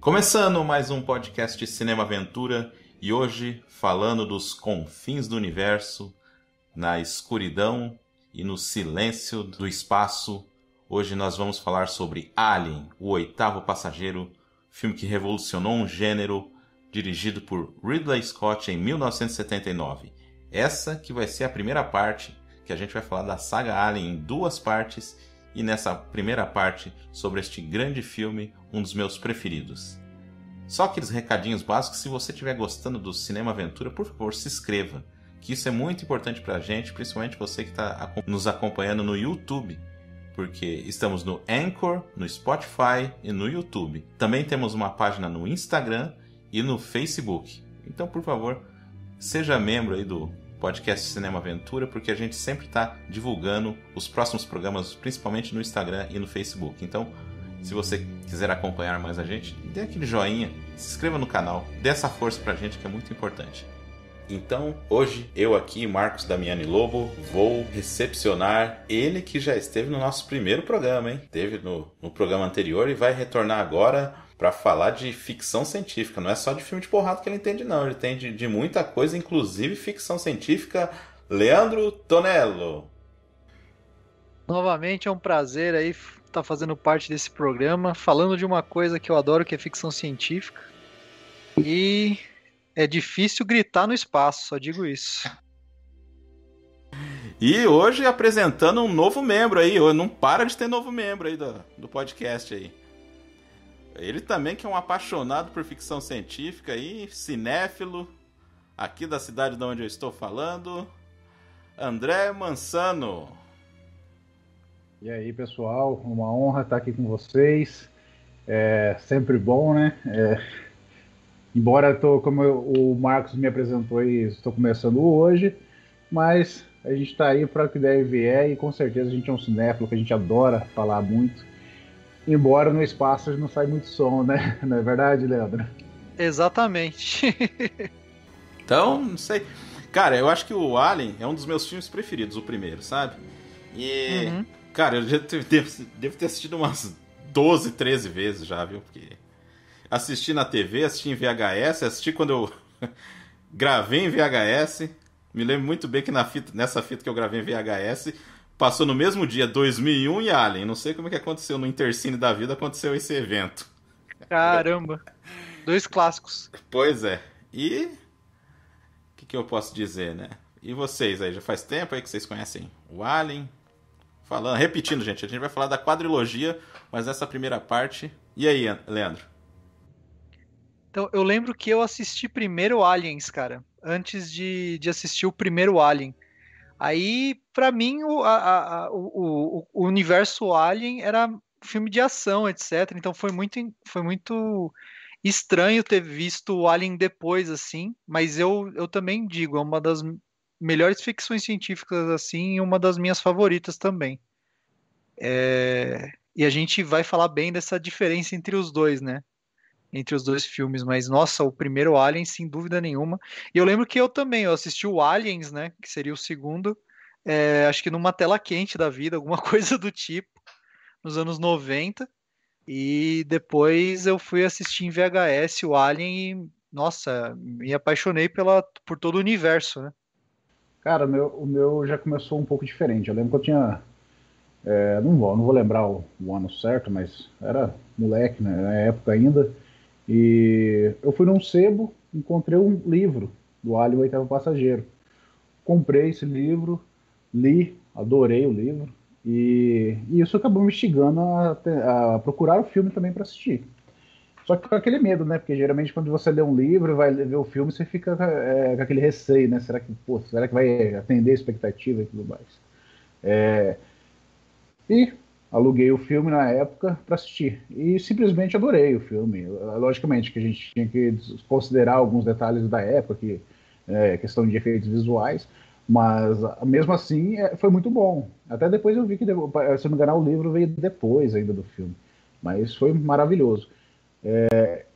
Começando mais um podcast de Cinema Aventura e hoje falando dos confins do universo, na escuridão e no silêncio do espaço. Hoje nós vamos falar sobre Alien, o oitavo passageiro, filme que revolucionou um gênero, dirigido por Ridley Scott em 1979. Essa que vai ser a primeira parte, que a gente vai falar da saga Alien em duas partes, e nessa primeira parte sobre este grande filme, um dos meus preferidos. Só aqueles recadinhos básicos: se você estiver gostando do Cinema Aventura, por favor, se inscreva, que isso é muito importante pra gente, principalmente você que está nos acompanhando no YouTube, porque estamos no Anchor, no Spotify e no YouTube. Também temos uma página no Instagram e no Facebook. Então, por favor, seja membro aí do podcast Cinema Aventura, porque a gente sempre está divulgando os próximos programas, principalmente no Instagram e no Facebook. Então, se você quiser acompanhar mais a gente, dê aquele joinha, se inscreva no canal, dê essa força pra gente que é muito importante. Então, hoje, eu aqui, Marcos Damiani Lobo, vou recepcionar ele que já esteve no nosso primeiro programa, hein? Esteve no programa anterior e vai retornar agora para falar de ficção científica. Não é só de filme de porrada que ele entende, não. Ele entende de muita coisa, inclusive ficção científica. Leandro Tonello. Novamente é um prazer aí estar fazendo parte desse programa, falando de uma coisa que eu adoro, que é ficção científica. E é difícil gritar no espaço, só digo isso. E hoje apresentando um novo membro aí. Não para de ter novo membro aí do podcast aí. Ele também que é um apaixonado por ficção científica e cinéfilo, aqui da cidade de onde eu estou falando, André Mansano. E aí, pessoal, uma honra estar aqui com vocês. É sempre bom, né? Embora como o Marcos me apresentou e estou começando hoje, mas a gente está aí para o que deve vier e com certeza a gente é um cinéfilo que a gente adora falar muito. Embora no espaço não sai muito som, né? Não é verdade, Leandro? Exatamente. Então, não sei. Cara, eu acho que o Alien é um dos meus filmes preferidos, o primeiro, sabe? E, cara, eu já devo ter assistido umas 12, 13 vezes já, viu? Porque assisti na TV, assisti em VHS, assisti quando eu gravei em VHS. Me lembro muito bem que nessa fita que eu gravei em VHS, passou no mesmo dia, 2001 e Alien. Não sei como é que aconteceu no intercine da vida, aconteceu esse evento. Caramba, dois clássicos. Pois é. E o que eu posso dizer, né? E vocês aí, já faz tempo aí que vocês conhecem o Alien? Repetindo, gente, a gente vai falar da quadrilogia, mas nessa primeira parte. E aí, Leandro? Então, eu lembro que eu assisti primeiro Aliens, cara, antes de assistir o primeiro Alien. Aí, pra mim, o universo Alien era filme de ação, etc. Então foi muito estranho ter visto o Alien depois, assim. Mas eu também digo, é uma das melhores ficções científicas, assim, e uma das minhas favoritas também. E a gente vai falar bem dessa diferença entre os dois, né? Entre os dois filmes, mas nossa, o primeiro Alien, sem dúvida nenhuma. E eu lembro que eu assisti o Aliens, né? Que seria o segundo. Acho que numa tela quente da vida, alguma coisa do tipo, nos anos 90. E depois eu fui assistir em VHS o Alien e, nossa, me apaixonei por todo o universo, né? Cara, o meu já começou um pouco diferente. Eu lembro que eu tinha. Não vou lembrar o ano certo, mas era moleque, né, na época ainda. E eu fui num sebo, encontrei um livro do Alien, o Oitavo Passageiro. Comprei esse livro, li, adorei o livro, e isso acabou me instigando a procurar o filme também para assistir. Só que com aquele medo, né? Porque geralmente quando você lê um livro e vai ver o filme, você fica com aquele receio, né? Será que vai atender a expectativa e tudo mais? E aluguei o filme na época para assistir. E simplesmente adorei o filme. Logicamente que a gente tinha que considerar alguns detalhes da época, questão de efeitos visuais, mas mesmo assim foi muito bom. Até depois eu vi que, se não me engano, o livro veio depois ainda do filme. Mas foi maravilhoso.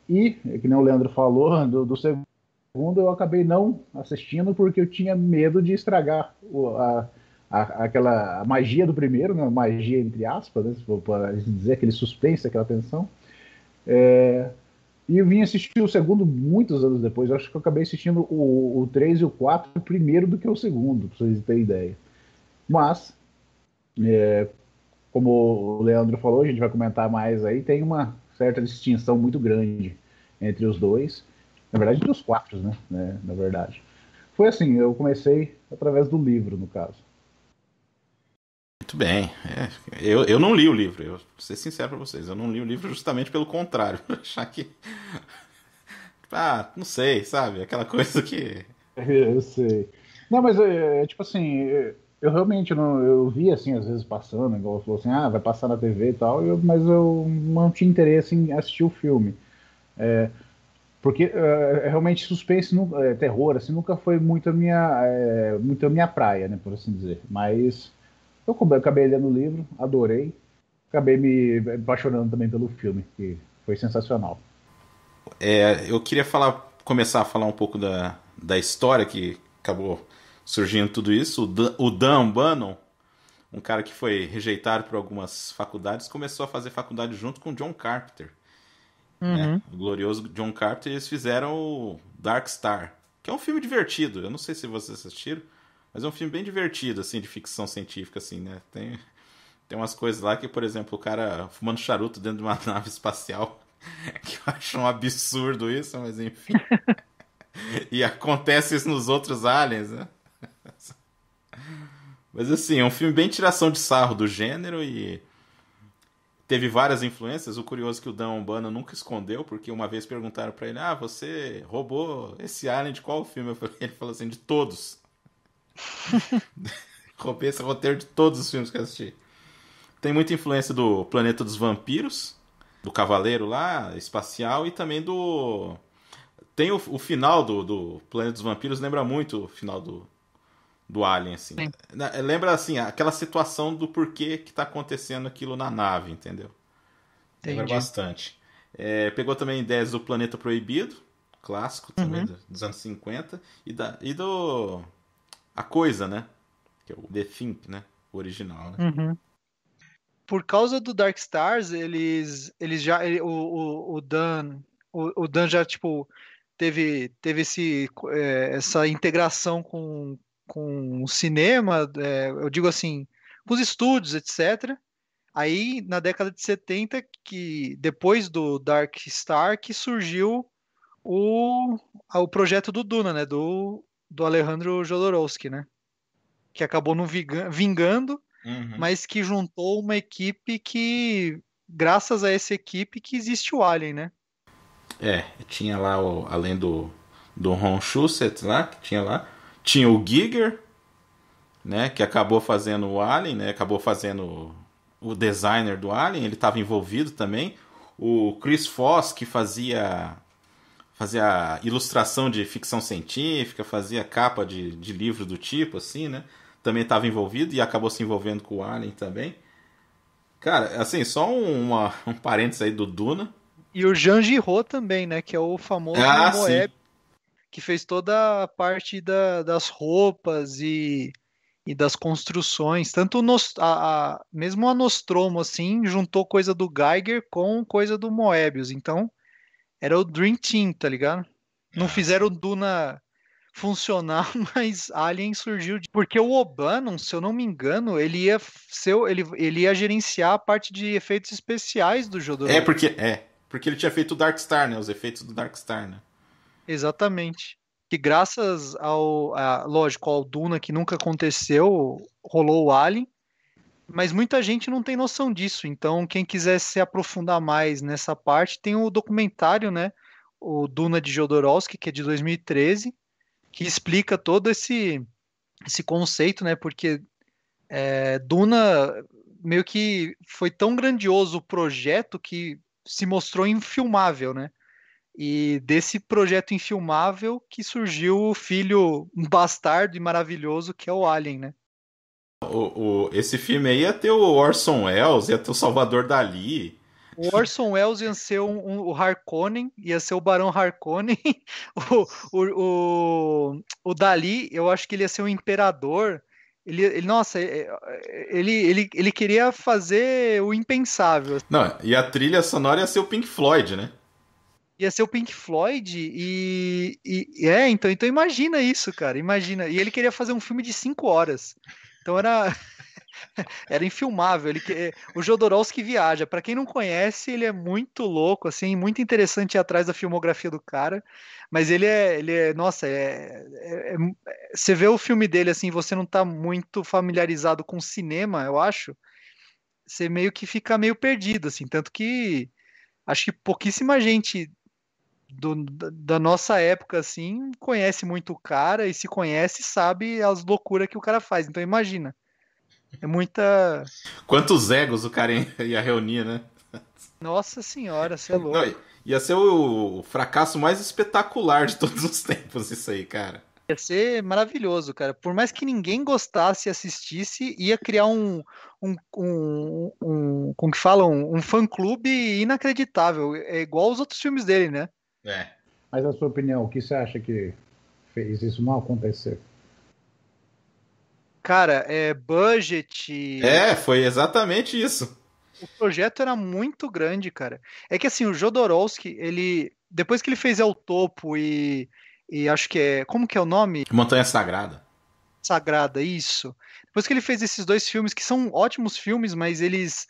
E, que nem o Leandro falou, do segundo eu acabei não assistindo porque eu tinha medo de estragar aquela magia do primeiro, né? Magia entre aspas, né? Para dizer aquele suspense, aquela tensão. E eu vim assistir o segundo muitos anos depois. Eu acho que eu acabei assistindo o 3 e o 4 primeiro do que o segundo, pra vocês terem ideia. Mas, como o Leandro falou, a gente vai comentar mais aí, tem uma certa distinção muito grande entre os dois. Na verdade, entre os quatro, né? Na verdade. Foi assim, eu comecei através do livro, no caso. Muito bem. Eu não li o livro, eu vou ser sincero pra vocês. Eu não li o livro justamente pelo contrário. Pra achar que. Ah, não sei, sabe? Aquela coisa que. Eu sei. Não, mas tipo assim, eu realmente não, eu vi assim, às vezes passando, igual falou assim, vai passar na TV e tal, mas eu não tinha interesse em assistir o filme. Porque realmente suspense, terror, assim, nunca foi muito a minha praia, né, por assim dizer. Mas eu acabei lendo o livro, adorei, acabei me apaixonando também pelo filme, que foi sensacional. Eu queria começar a falar um pouco da história que acabou surgindo tudo isso. O Dan Bannon, um cara que foi rejeitado por algumas faculdades, começou a fazer faculdade junto com John Carpenter, né? Uhum. O glorioso John Carpenter. Eles fizeram o Dark Star, que é um filme divertido. Eu não sei se vocês assistiram, mas é um filme bem divertido, assim, de ficção científica, assim, né? Tem umas coisas lá que, por exemplo, o cara fumando charuto dentro de uma nave espacial, que eu acho um absurdo isso, mas enfim. E acontece isso nos outros aliens, né? Mas assim, é um filme bem tiração de sarro do gênero e teve várias influências. O curioso é que o Dan Urbano nunca escondeu, porque uma vez perguntaram pra ele: você roubou esse alien de qual filme? Ele falou assim: de todos. Roubei esse roteiro de todos os filmes que eu assisti. Tem muita influência do Planeta dos Vampiros, do Cavaleiro lá, espacial, e também do. Tem o final do Planeta dos Vampiros, lembra muito o final do Alien, assim. Sim. Lembra, assim, aquela situação do porquê que tá acontecendo aquilo na nave, entendeu? Lembra Entendi. bastante. Pegou também ideias do Planeta Proibido, clássico também, Uhum. dos anos 50, e do A Coisa, né? Que é o The Thing, né? O original, né? Uhum. Por causa do Dark Stars, eles já o Dan já tipo teve essa integração com o cinema, eu digo assim, com os estúdios, etc. Aí na década de 70, que depois do Dark Star, que surgiu o projeto do Duna, né, do Alejandro Jodorowsky, né, que acabou não vingando, Uhum. mas que juntou uma equipe que, graças a essa equipe, que existe o Alien, né? Tinha lá, além do Ron Shusett lá, que tinha lá, tinha o Giger, né, que acabou fazendo o Alien, né, acabou fazendo o designer do Alien, ele estava envolvido também. O Chris Foss, que fazia ilustração de ficção científica, fazia capa de livro do tipo, assim, né, também estava envolvido e acabou se envolvendo com o Alien também. Cara, assim, só um parênteses aí do Duna. E o Jean Giraud também, né? Que é o famoso Ah, sim. Moeb, que fez toda a parte das roupas e das construções. Tanto mesmo a Nostromo, assim, juntou coisa do Geiger com coisa do Moebius. Então, era o Dream Team, tá ligado? Não Ah, fizeram sim. o Duna funcionar, mas Alien surgiu porque o O'Bannon, se eu não me engano, ele ia gerenciar a parte de efeitos especiais do É Jodorowsky. porque, porque ele tinha feito o Dark Star, né? Os efeitos do Dark Star, né? Exatamente. Que graças lógico, ao Duna que nunca aconteceu, rolou o Alien, mas muita gente não tem noção disso. Então, quem quiser se aprofundar mais nessa parte, tem o documentário, né? O Duna de Jodorowsky, que é de 2013, que explica todo esse conceito, né? Porque Duna meio que foi tão grandioso o projeto que se mostrou infilmável, né? E desse projeto infilmável que surgiu o filho um bastardo e maravilhoso que é o Alien, né? Esse filme aí ia ter o Orson Welles, ia ter o Salvador Dali. O Orson Welles ia ser o Harkonnen, ia ser o Barão Harkonnen. O Dali, eu acho que ele ia ser o Imperador. Nossa, ele queria fazer o impensável. Não, e a trilha sonora ia ser o Pink Floyd, né? Ia ser o Pink Floyd então imagina isso, cara, imagina. E ele queria fazer um filme de 5 horas. Então era infilmável. O Jodorowsky viaja. Pra quem não conhece, ele é muito louco, assim, muito interessante ir atrás da filmografia do cara. Mas nossa, você vê o filme dele assim, você não tá muito familiarizado com cinema, eu acho. Você meio que fica meio perdido, assim, tanto que acho que pouquíssima gente da nossa época, assim, conhece muito o cara e se conhece, sabe as loucuras que o cara faz. Então imagina, é muita. Quantos egos o cara ia reunir, né? Nossa senhora, você é Não, louco. ia ser o fracasso mais espetacular de todos os tempos, isso aí, cara. Ia ser maravilhoso, cara. Por mais que ninguém gostasse e assistisse, ia criar como que falam, um fã-clube inacreditável. É igual os outros filmes dele, né? É. Mas na sua opinião, o que você acha que fez isso não acontecer? Cara, budget. É, foi exatamente isso. O projeto era muito grande, cara. É que assim, o Jodorowsky, depois que ele fez El Topo e acho que como que é o nome? Montanha Sagrada. Sagrada, isso. Depois que ele fez esses dois filmes, que são ótimos filmes, mas eles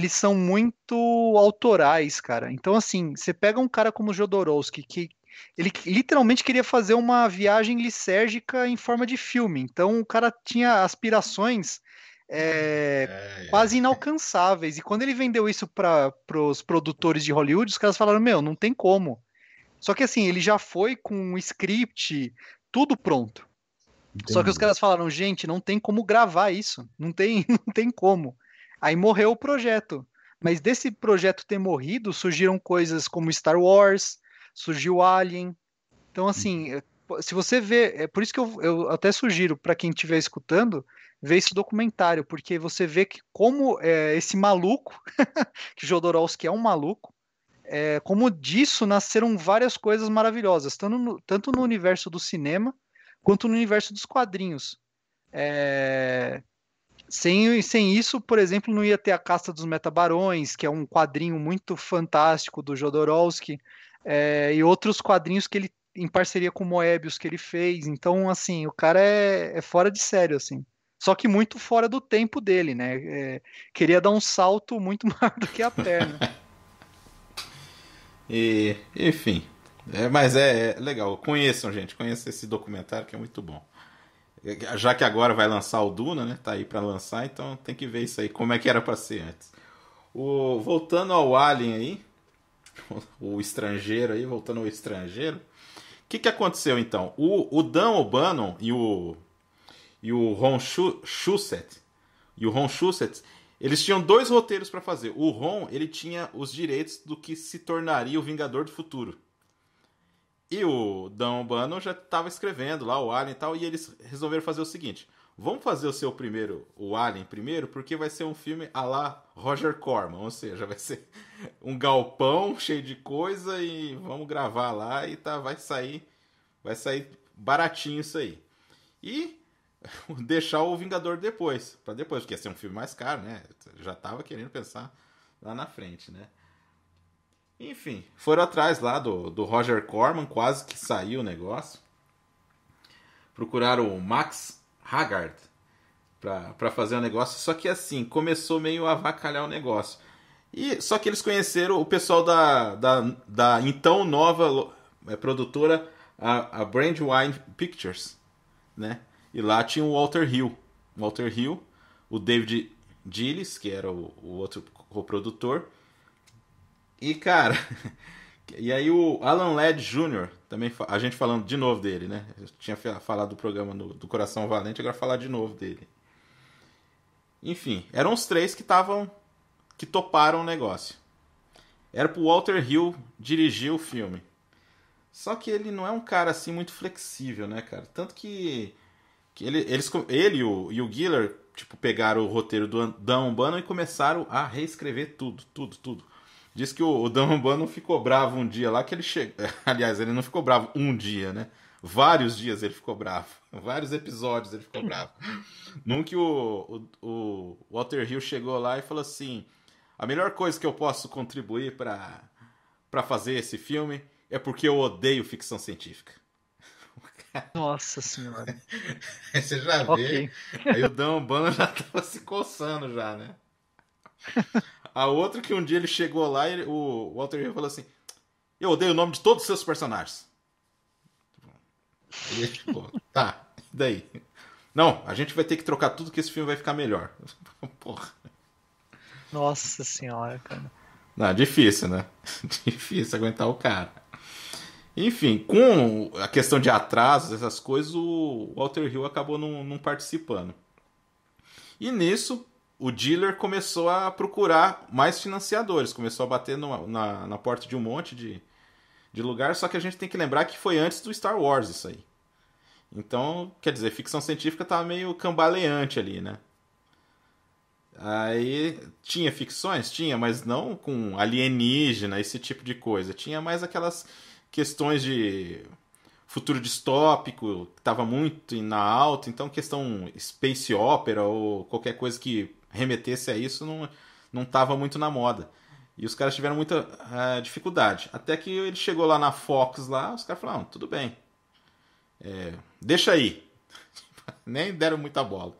são muito autorais, cara. Então, assim, você pega um cara como o Jodorowsky, que ele literalmente queria fazer uma viagem lisérgica em forma de filme. Então, o cara tinha aspirações quase inalcançáveis. E quando ele vendeu isso para os produtores de Hollywood, os caras falaram: Meu, não tem como. Só que, assim, ele já foi com um script, tudo pronto. Só que os Entendi. caras falaram, gente, não tem como gravar isso, não tem, não tem como. Aí morreu o projeto. Mas desse projeto ter morrido, surgiram coisas como Star Wars, surgiu Alien. Então, assim, se você vê, é por isso que eu até sugiro para quem estiver escutando, ver esse documentário, porque você vê que como esse maluco, que Jodorowsky é um maluco, como disso nasceram várias coisas maravilhosas, tanto no universo do cinema quanto no universo dos quadrinhos. É, sem isso, por exemplo, não ia ter a Casta dos Metabarões, que é um quadrinho muito fantástico do Jodorowsky, e outros quadrinhos que ele, em parceria com o Moebius, que ele fez. Então, assim, o cara é fora de sério, assim. Só que muito fora do tempo dele, né? Queria dar um salto muito maior do que a perna. E, enfim. Mas é legal. Conheçam, gente. Conheçam esse documentário que é muito bom. Já que agora vai lançar o Duna, né? Tá aí pra lançar, então tem que ver isso aí, como é que era pra ser antes. Voltando ao Alien aí, o estrangeiro aí, voltando ao estrangeiro. O que aconteceu então? O Dan O'Bannon e o Ron Shusett, eles tinham dois roteiros pra fazer. O Ron, ele tinha os direitos do que se tornaria o Vingador do Futuro. E o Dan O'Bannon já estava escrevendo lá o Alien e tal, e eles resolveram fazer o seguinte: vamos fazer o Alien primeiro, porque vai ser um filme à la Roger Corman, ou seja, vai ser um galpão cheio de coisa e vamos gravar lá e vai sair baratinho isso aí. E deixar o Vingador para depois, porque ia ser um filme mais caro, né? Já tava querendo pensar lá na frente, né? Enfim, foram atrás lá do Roger Corman, quase que saiu o negócio. Procuraram o Max Haggard pra fazer o negócio, só que assim, começou meio a avacalhar o negócio. Só que eles conheceram o pessoal da então nova produtora, a Brandywine Pictures, né? E lá tinha o Walter Hill, o David Gillis, que era o outro coprodutor. E, cara, e aí o Alan Ladd Jr., também, a gente falando de novo dele, né? Eu tinha falado do programa do Coração Valente, agora falar de novo dele. Enfim, eram os três que toparam o negócio. Era pro Walter Hill dirigir o filme. Só que ele não é um cara assim muito flexível, né, cara? Tanto que ele e o Giller, tipo, pegaram o roteiro do Dan O'Bannon e começaram a reescrever tudo. Diz que o Dan O'Bannon ficou bravo um dia lá que ele chegou. Aliás, ele não ficou bravo um dia, né? Vários dias ele ficou bravo. Vários episódios ele ficou bravo. Num que o Walter Hill chegou lá e falou assim: a melhor coisa que eu posso contribuir pra fazer esse filme é porque eu odeio ficção científica. Nossa senhora. Aí você já vê, Ok. aí o Dan O'Bannon já tava se coçando já, né? A outra que um dia ele chegou lá e o Walter Hill falou assim, eu odeio o nome de todos os seus personagens. Ele, tipo, tá, e daí? Não, a gente vai ter que trocar tudo que esse filme vai ficar melhor. Porra. Nossa senhora, cara. Não, difícil, né? Difícil aguentar o cara. Enfim, com a questão de atrasos, essas coisas, o Walter Hill acabou não participando. E nisso, o Diller começou a procurar mais financiadores, começou a bater na porta de um monte de lugar, só que a gente tem que lembrar que foi antes do Star Wars isso aí. Então, quer dizer, ficção científica tava meio cambaleante ali, né? Aí tinha ficções? Tinha, mas não com alienígena, esse tipo de coisa. Tinha mais aquelas questões de futuro distópico, que estava muito na alta, então questão space opera ou qualquer coisa que remetesse a isso não estava muito na moda. E os caras tiveram muita dificuldade. Até que ele chegou lá na Fox, lá, os caras falaram, tudo bem, deixa aí. Nem deram muita bola.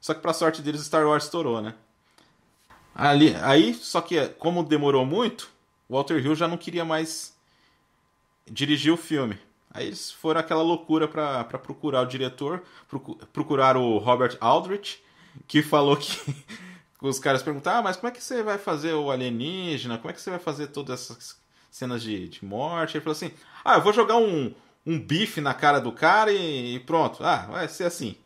Só que pra sorte deles, Star Wars estourou, né? Aí, só que como demorou muito, o Walter Hill já não queria mais dirigir o filme. Aí eles foram aquela loucura pra procurar o diretor, procurar o Robert Aldrich, que falou que os caras perguntaram, mas como é que você vai fazer o alienígena? Como é que você vai fazer todas essas cenas de morte? Ele falou assim, eu vou jogar um bife na cara do cara e pronto. Vai ser assim.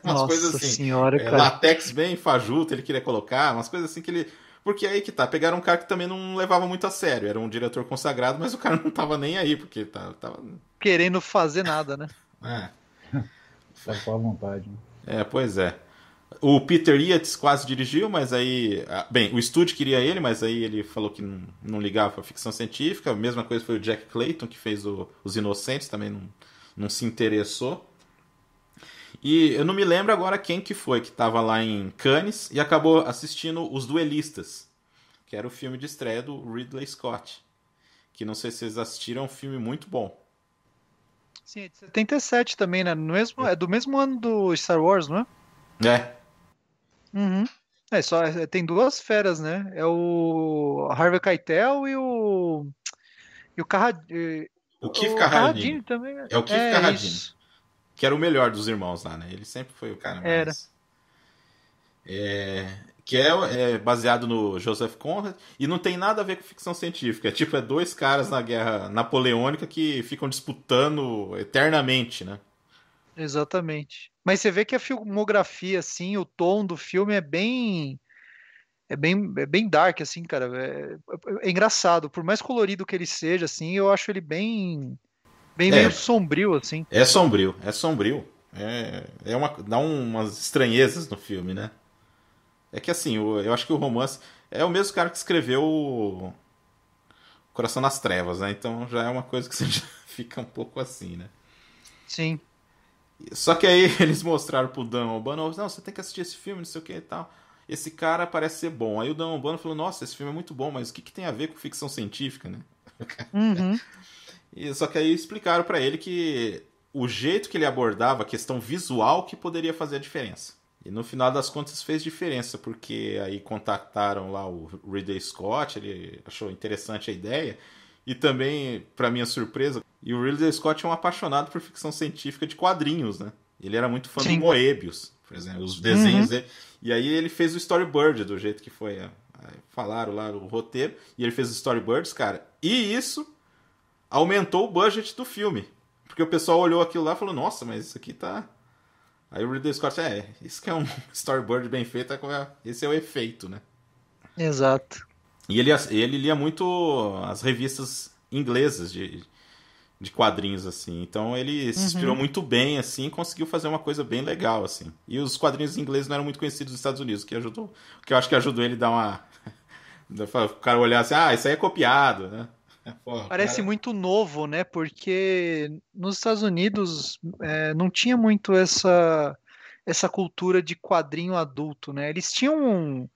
Umas coisas Nossa assim. senhora, cara. Latex bem fajuto, ele queria colocar, umas coisas assim que ele... Porque aí que tá, pegaram um cara que também não levava muito a sério, era um diretor consagrado, mas o cara não tava nem aí, porque tava... Querendo fazer nada, né? Pode falar à vontade. Né? Pois é. O Peter Yates quase dirigiu, mas aí... Bem, o estúdio queria ele, mas aí ele falou que não ligava pra ficção científica. A mesma coisa foi o Jack Clayton, que fez Os Inocentes, também não se interessou. E eu não me lembro agora quem que foi que estava lá em Cannes e acabou assistindo Os Duelistas, que era o filme de estreia do Ridley Scott. Que não sei se vocês assistiram, é um filme muito bom. Sim, é de 77 também, né? É do mesmo ano do Star Wars, não é? É. Uhum. Tem duas feras, né? É o Harvey Keitel e O Keith o Carradine. Carradine também. Né? É o Keith É Carradine. isso. Que era o melhor dos irmãos lá, né? Ele sempre foi o cara Era. mais... Que é baseado no Joseph Conrad e não tem nada a ver com ficção científica. É dois caras na guerra napoleônica que ficam disputando eternamente, né? Exatamente. Mas você vê que a filmografia, assim, o tom do filme é bem dark, assim, cara. É engraçado. Por mais colorido que ele seja, assim, eu acho ele bem meio sombrio, assim. É sombrio, é sombrio. Dá umas estranhezas no filme, né? É que assim, eu acho que o romance é o mesmo cara que escreveu o Coração nas Trevas, né? Então já é uma coisa que você já fica um pouco assim, né? Sim. Só que aí eles mostraram pro Dan O'Bannon, não, você tem que assistir esse filme, não sei o que e tal. Esse cara parece ser bom. Aí o Dan O'Bannon falou, nossa, esse filme é muito bom, mas o que tem a ver com ficção científica, né? Uhum. Só que aí explicaram pra ele que o jeito que ele abordava a questão visual que poderia fazer a diferença. E no final das contas fez diferença, porque aí contactaram lá o Ridley Scott, ele achou interessante a ideia. E também, pra minha surpresa, e o Ridley Scott é um apaixonado por ficção científica de quadrinhos, né? Ele era muito fã do Moebius, por exemplo, os desenhos dele. E aí ele fez o storyboard do jeito que foi. Falaram lá o roteiro, e ele fez os storyboards, cara. E isso aumentou o budget do filme. Porque o pessoal olhou aquilo lá e falou, nossa, mas isso aqui tá... Aí o Ridley Scott, isso que é um storyboard bem feito, esse é o efeito, né? Exato. E ele lia muito as revistas inglesas de quadrinhos, assim. Então ele se inspirou muito bem, assim, e conseguiu fazer uma coisa bem legal, assim. E os quadrinhos ingleses não eram muito conhecidos nos Estados Unidos, que eu acho que ajudou ele a dar uma... o cara olhar assim, isso aí é copiado, né? Porra, Parece cara... muito novo, né? Porque nos Estados Unidos não tinha muito essa cultura de quadrinho adulto, né? Eles tinham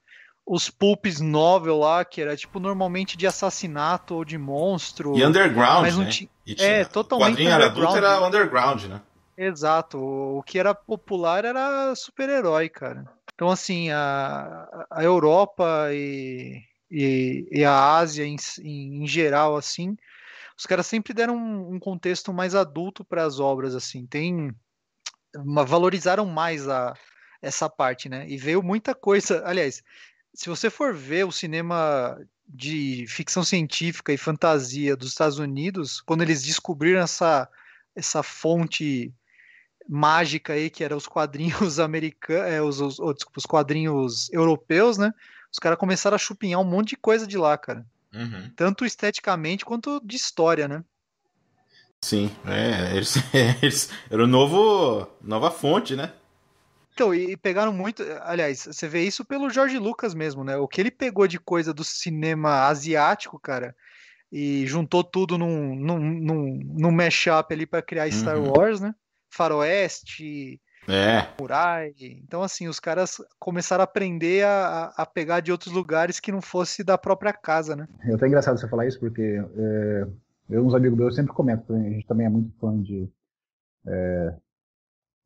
os pulps novel lá, que era tipo normalmente de assassinato ou de monstro. E underground, mas não né? totalmente o quadrinho era underground. adulto, era underground, né? Exato. O que era popular era super-herói, cara. Então, assim, a Europa e a Ásia em geral, assim, os caras sempre deram um contexto mais adulto para as obras, assim. Valorizaram mais essa parte, né? E veio muita coisa. Aliás, se você for ver o cinema de ficção científica e fantasia dos Estados Unidos, quando eles descobriram essa fonte mágica aí, que eram os quadrinhos americanos, desculpa, os quadrinhos europeus, né? Os caras começaram a chupinhar um monte de coisa de lá, cara. Uhum. Tanto esteticamente quanto de história, né? Sim, eles era nova fonte, né? Então, e pegaram muito. Aliás, você vê isso pelo George Lucas mesmo, né? O que ele pegou de coisa do cinema asiático, cara, e juntou tudo num mashup ali pra criar Star Uhum. Wars, né? Faroeste, É, Samurai. Então, assim, os caras começaram a aprender a pegar de outros lugares que não fosse da própria casa, né? É até engraçado você falar isso, porque eu e uns amigos meus sempre comentam, a gente também é muito fã de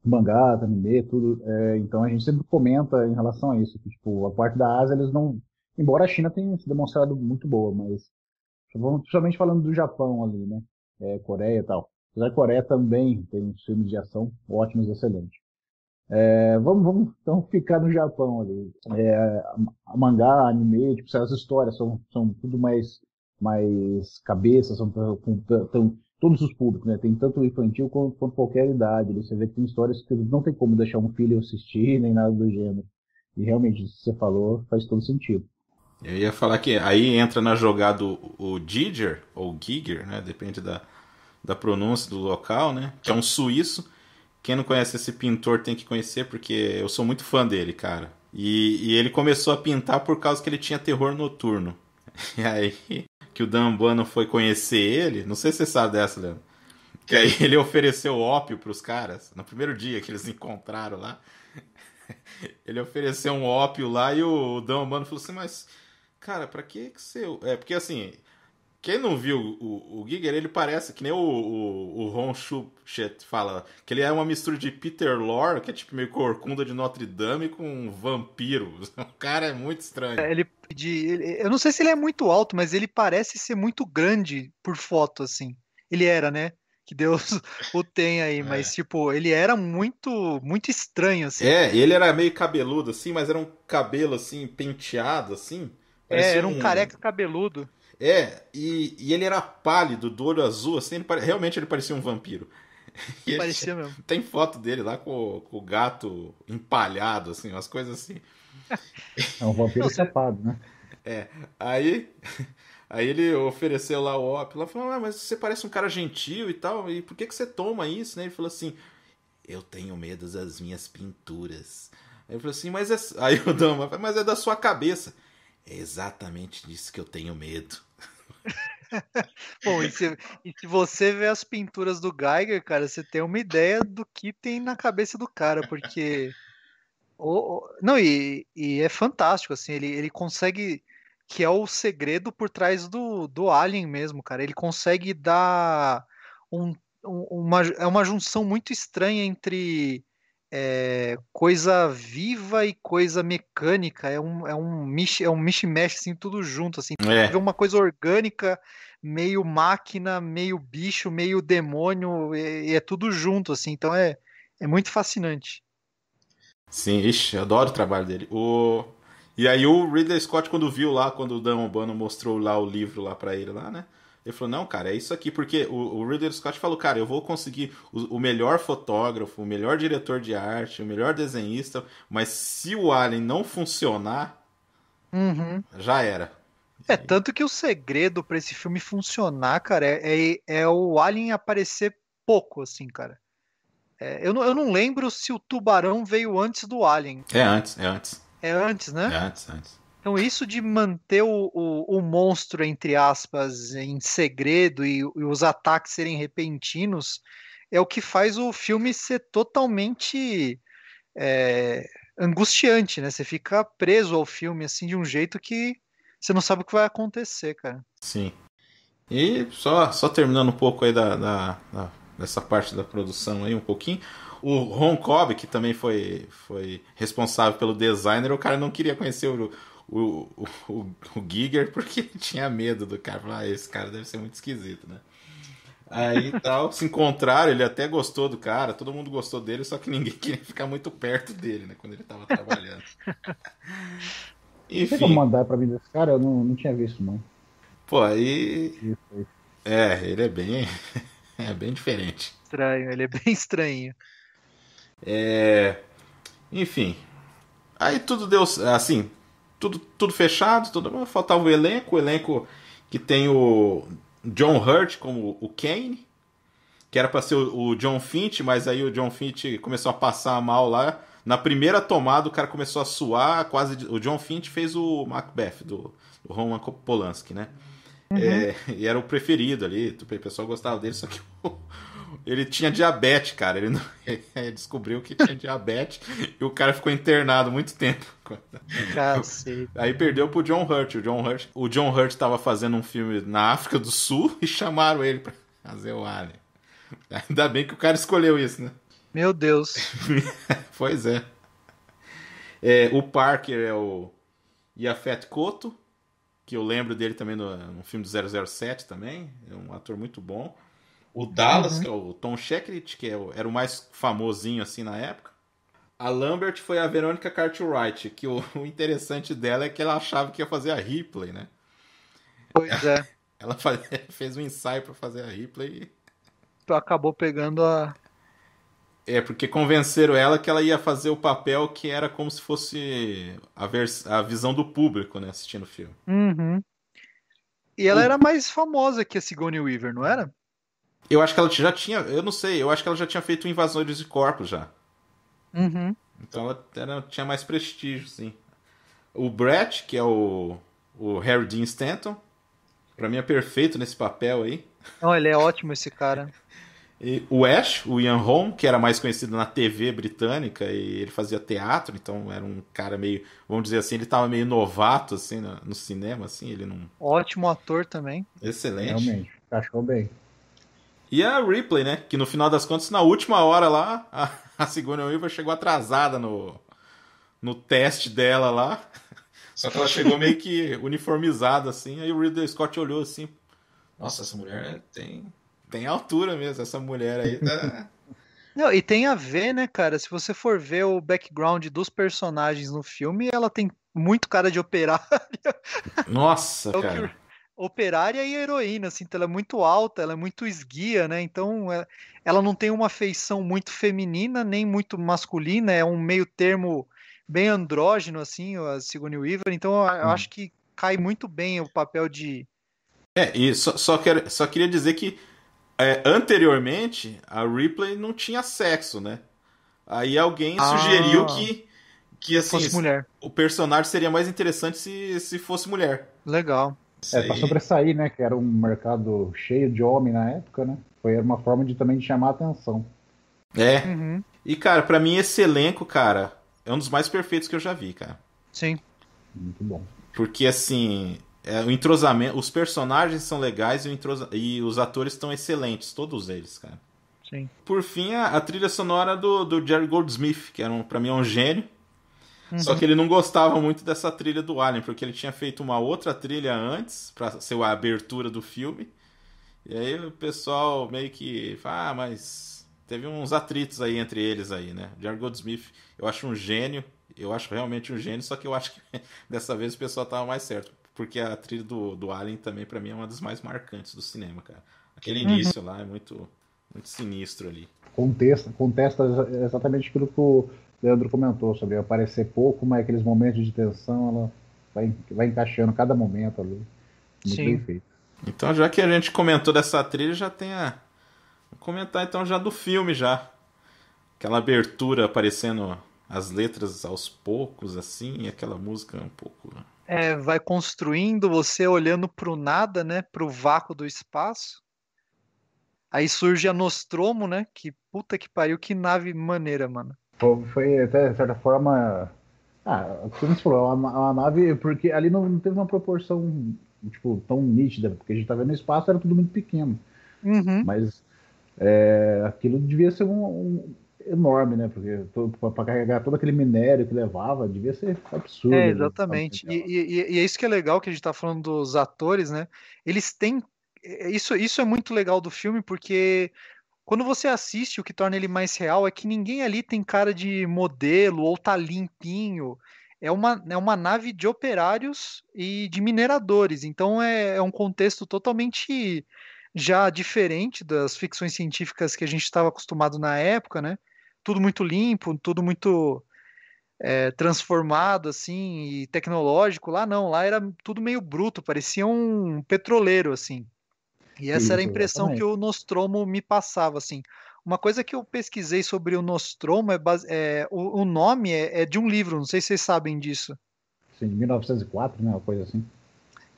mangás, anime, tudo, então a gente sempre comenta em relação a isso, que tipo, a parte da Ásia eles não, embora a China tenha se demonstrado muito boa, mas principalmente falando do Japão ali, né, Coreia e tal, apesar que a Coreia também tem filmes de ação ótimos, excelentes. Vamos então ficar no Japão ali. Mangá, anime, tipo, essas histórias são tudo mais cabeças, são todos os públicos, né? Tem tanto infantil quanto qualquer idade. Ali. Você vê que tem histórias que não tem como deixar um filho assistir, nem nada do gênero. E realmente, isso que você falou faz todo sentido. eu ia falar que aí entra na jogada o Giger, ou Giger, né? Depende da pronúncia do local, né? Que é um suíço. Quem não conhece esse pintor tem que conhecer, porque eu sou muito fã dele, cara. E ele começou a pintar por causa que ele tinha terror noturno. E aí que o Dan Buono foi conhecer ele, não sei se você sabe dessa, Leandro. Que aí ele ofereceu ópio pros caras, no primeiro dia que eles encontraram lá. Ele ofereceu um ópio lá e o Dan Buono falou assim, mas, cara, pra que você... porque assim, quem não viu o Giger, ele parece que nem o Ron Schuchet fala, que ele é uma mistura de Peter Lorre, que é tipo meio corcunda de Notre Dame, com um vampiro. O cara é muito estranho. Eu não sei se ele é muito alto, mas ele parece ser muito grande por foto, assim. Ele era, né? Que Deus o tenha aí, mas É. tipo, ele era muito estranho, assim. Ele era meio cabeludo, assim, mas era um cabelo, assim, penteado, assim. Parecia Era um um... careca cabeludo. E ele era pálido, do olho azul, assim, realmente ele parecia um vampiro. E ele Parecia mesmo. tem foto dele lá com o gato empalhado, assim, umas coisas assim. É um Não, vampiro safado, né? Aí, aí ele ofereceu lá o ópio, lá falou, mas você parece um cara gentil e tal, e por que você toma isso, né? Ele falou assim, eu tenho medo das minhas pinturas. Aí eu falei assim, aí o Dama, mas é da sua cabeça. É exatamente disso que eu tenho medo. Bom, e se você vê as pinturas do Geiger, cara, você tem uma ideia do que tem na cabeça do cara, porque. Não, e é fantástico, assim, ele consegue. Que é o segredo por trás do Alien mesmo, cara. Ele consegue dar é uma junção muito estranha entre coisa viva e coisa mecânica. É um mish-mash, assim, tudo junto, assim. Vê É, uma coisa orgânica, meio máquina, meio bicho, meio demônio, e é tudo junto, assim. Então é muito fascinante. sim, ixi, eu adoro o trabalho dele. E aí o Ridley Scott, quando viu lá, quando o Dan O'Bannon mostrou lá o livro lá pra ele lá, né? Ele falou, não, cara, é isso aqui, porque o Ridley Scott falou, cara, eu vou conseguir o melhor fotógrafo, o melhor diretor de arte, o melhor desenhista, mas se o Alien não funcionar, Uhum. já era. Tanto que o segredo pra esse filme funcionar, cara, é o Alien aparecer pouco, assim, cara. Eu não lembro se o tubarão veio antes do Alien. É antes, é antes. É antes, É né? antes, antes. Então, isso de manter o monstro, entre aspas, em segredo e os ataques serem repentinos é o que faz o filme ser totalmente angustiante, né? Você fica preso ao filme, assim, de um jeito que você não sabe o que vai acontecer, cara. Sim. E só terminando um pouco aí dessa parte da produção aí, um pouquinho. O Ron Cobb, que também foi responsável pelo designer, o cara não queria conhecer o Giger porque tinha medo do cara. Falou, esse cara deve ser muito esquisito, né? Aí tal, se encontraram, ele até gostou do cara, todo mundo gostou dele, só que ninguém queria ficar muito perto dele, né? Quando ele tava trabalhando. Tem como Enfim, mandar pra mim desse cara? Eu não tinha visto, não. pô, aí. Isso aí. Ele é bem. É bem diferente. Estranho, ele é bem estranho. Enfim. Aí tudo deu. Assim, tudo fechado, faltava o elenco que tem o John Hurt como o Kane, que era pra ser o John Finch, mas aí o John Finch começou a passar mal lá. Na primeira tomada o cara começou a suar, quase. O John Finch fez o Macbeth do Roman Polanski, né? E era o preferido ali, o pessoal gostava dele, só que ele tinha diabetes, cara. Ele descobriu que tinha diabetes e o cara ficou internado muito tempo. Cacete. Aí perdeu pro John Hurt. O John Hurt estava fazendo um filme na África do Sul e chamaram ele pra fazer o Alien. Ainda bem que o cara escolheu isso, né? Meu Deus. Pois é. O Parker é o Yaphet Kotto, que eu lembro dele também no filme do 007 também. É um ator muito bom. O Dallas, que é o Tom Shekrit, que era o mais famosinho assim na época. A Lambert foi a Veronica Cartwright, que o interessante dela é que ela achava que ia fazer a Ripley, né? Pois é. Ela fez um ensaio pra fazer a Ripley. Acabou pegando a. Porque convenceram ela que ela ia fazer o papel que era como se fosse a visão do público, né, assistindo o filme. Uhum. E ela era mais famosa que a Sigourney Weaver, não era? Eu acho que ela já tinha, eu não sei, eu acho que ela já tinha feito Invasores de Corpos já. Uhum. Então ela tinha mais prestígio, sim. O Brett, que é o Harry Dean Stanton, pra mim é perfeito nesse papel aí. Não, ele é ótimo, esse cara. E o Ash, o Ian Holm, que era mais conhecido na TV britânica e ele fazia teatro, então era um cara meio, vamos dizer assim, ele tava meio novato assim no cinema, assim, ele não. Ótimo ator também. Excelente. Realmente, encaixou bem. E a Ripley, né? Que no final das contas, na última hora lá, a Sigourney Weaver chegou atrasada no teste dela lá. Só que ela chegou meio que uniformizada, assim. Aí o Ridley Scott olhou assim: nossa, essa mulher tem altura mesmo. Essa mulher aí tá. Não, e tem a ver, né, cara? Se você for ver o background dos personagens no filme, ela tem muito cara de operária. Nossa, É o cara. que operária e heroína, assim, então ela é muito alta, ela é muito esguia, né? Então ela não tem uma feição muito feminina, nem muito masculina, é um meio termo bem andrógeno, assim, a Sigourney Weaver. Então eu acho que cai muito bem o papel de. E só queria dizer que anteriormente a Ripley não tinha sexo, né? Aí alguém sugeriu que assim, fosse mulher. o personagem seria mais interessante se fosse mulher. Legal. Pra sobressair, né? Que era um mercado cheio de homem na época, né? Foi uma forma também de chamar a atenção. Uhum. E, cara, pra mim esse elenco, cara, é um dos mais perfeitos que eu já vi, cara. Sim. Muito bom. Porque, assim, o entrosamento, os personagens são legais e os atores estão excelentes, todos eles, cara. Sim. Por fim, a trilha sonora do Jerry Goldsmith, que pra mim é um gênio. Só que ele não gostava muito dessa trilha do Alien, porque ele tinha feito uma outra trilha antes, pra ser a abertura do filme. E aí o pessoal meio que fala, mas teve uns atritos aí entre eles aí, né? Jerry Goldsmith, eu acho um gênio, eu acho realmente um gênio, só que eu acho que dessa vez o pessoal tava mais certo, porque a trilha do Alien também pra mim é uma das mais marcantes do cinema, cara. Aquele início lá é muito, muito sinistro ali. Contesta exatamente aquilo que o Leandro comentou, sobre aparecer pouco, mas aqueles momentos de tensão, ela vai encaixando cada momento ali. Muito Sim. bem feito. Então, já que a gente comentou dessa trilha, já tem Vou comentar então já do filme já. Aquela abertura aparecendo as letras aos poucos, assim, e aquela música um pouco. Vai construindo você olhando pro nada, né? Pro vácuo do espaço. Aí surge a Nostromo, né? Que puta que pariu, que nave maneira, mano. Foi até, de certa forma. Como você falou, uma nave, porque ali não teve uma proporção, tipo, tão nítida, porque a gente tá vendo no espaço, era tudo muito pequeno. Uhum. Mas aquilo devia ser enorme, né? Porque para carregar todo aquele minério que levava, devia ser É, absurdo o tamanho exatamente. dela. E é isso que é legal que a gente tá falando dos atores, né? Eles têm. Isso é muito legal do filme, porque quando você assiste, o que torna ele mais real é que ninguém ali tem cara de modelo ou tá limpinho. É uma nave de operários e de mineradores. Então é um contexto totalmente já diferente das ficções científicas que a gente estava acostumado na época, né? Tudo muito limpo, tudo muito transformado assim e tecnológico. Lá não, lá era tudo meio bruto, parecia um petroleiro assim. E essa era a Isso, impressão que exatamente. o Nostromo me passava, assim. Uma coisa que eu pesquisei sobre o Nostromo o nome é de um livro, não sei se vocês sabem disso. Assim, de 1904, né? Uma coisa assim.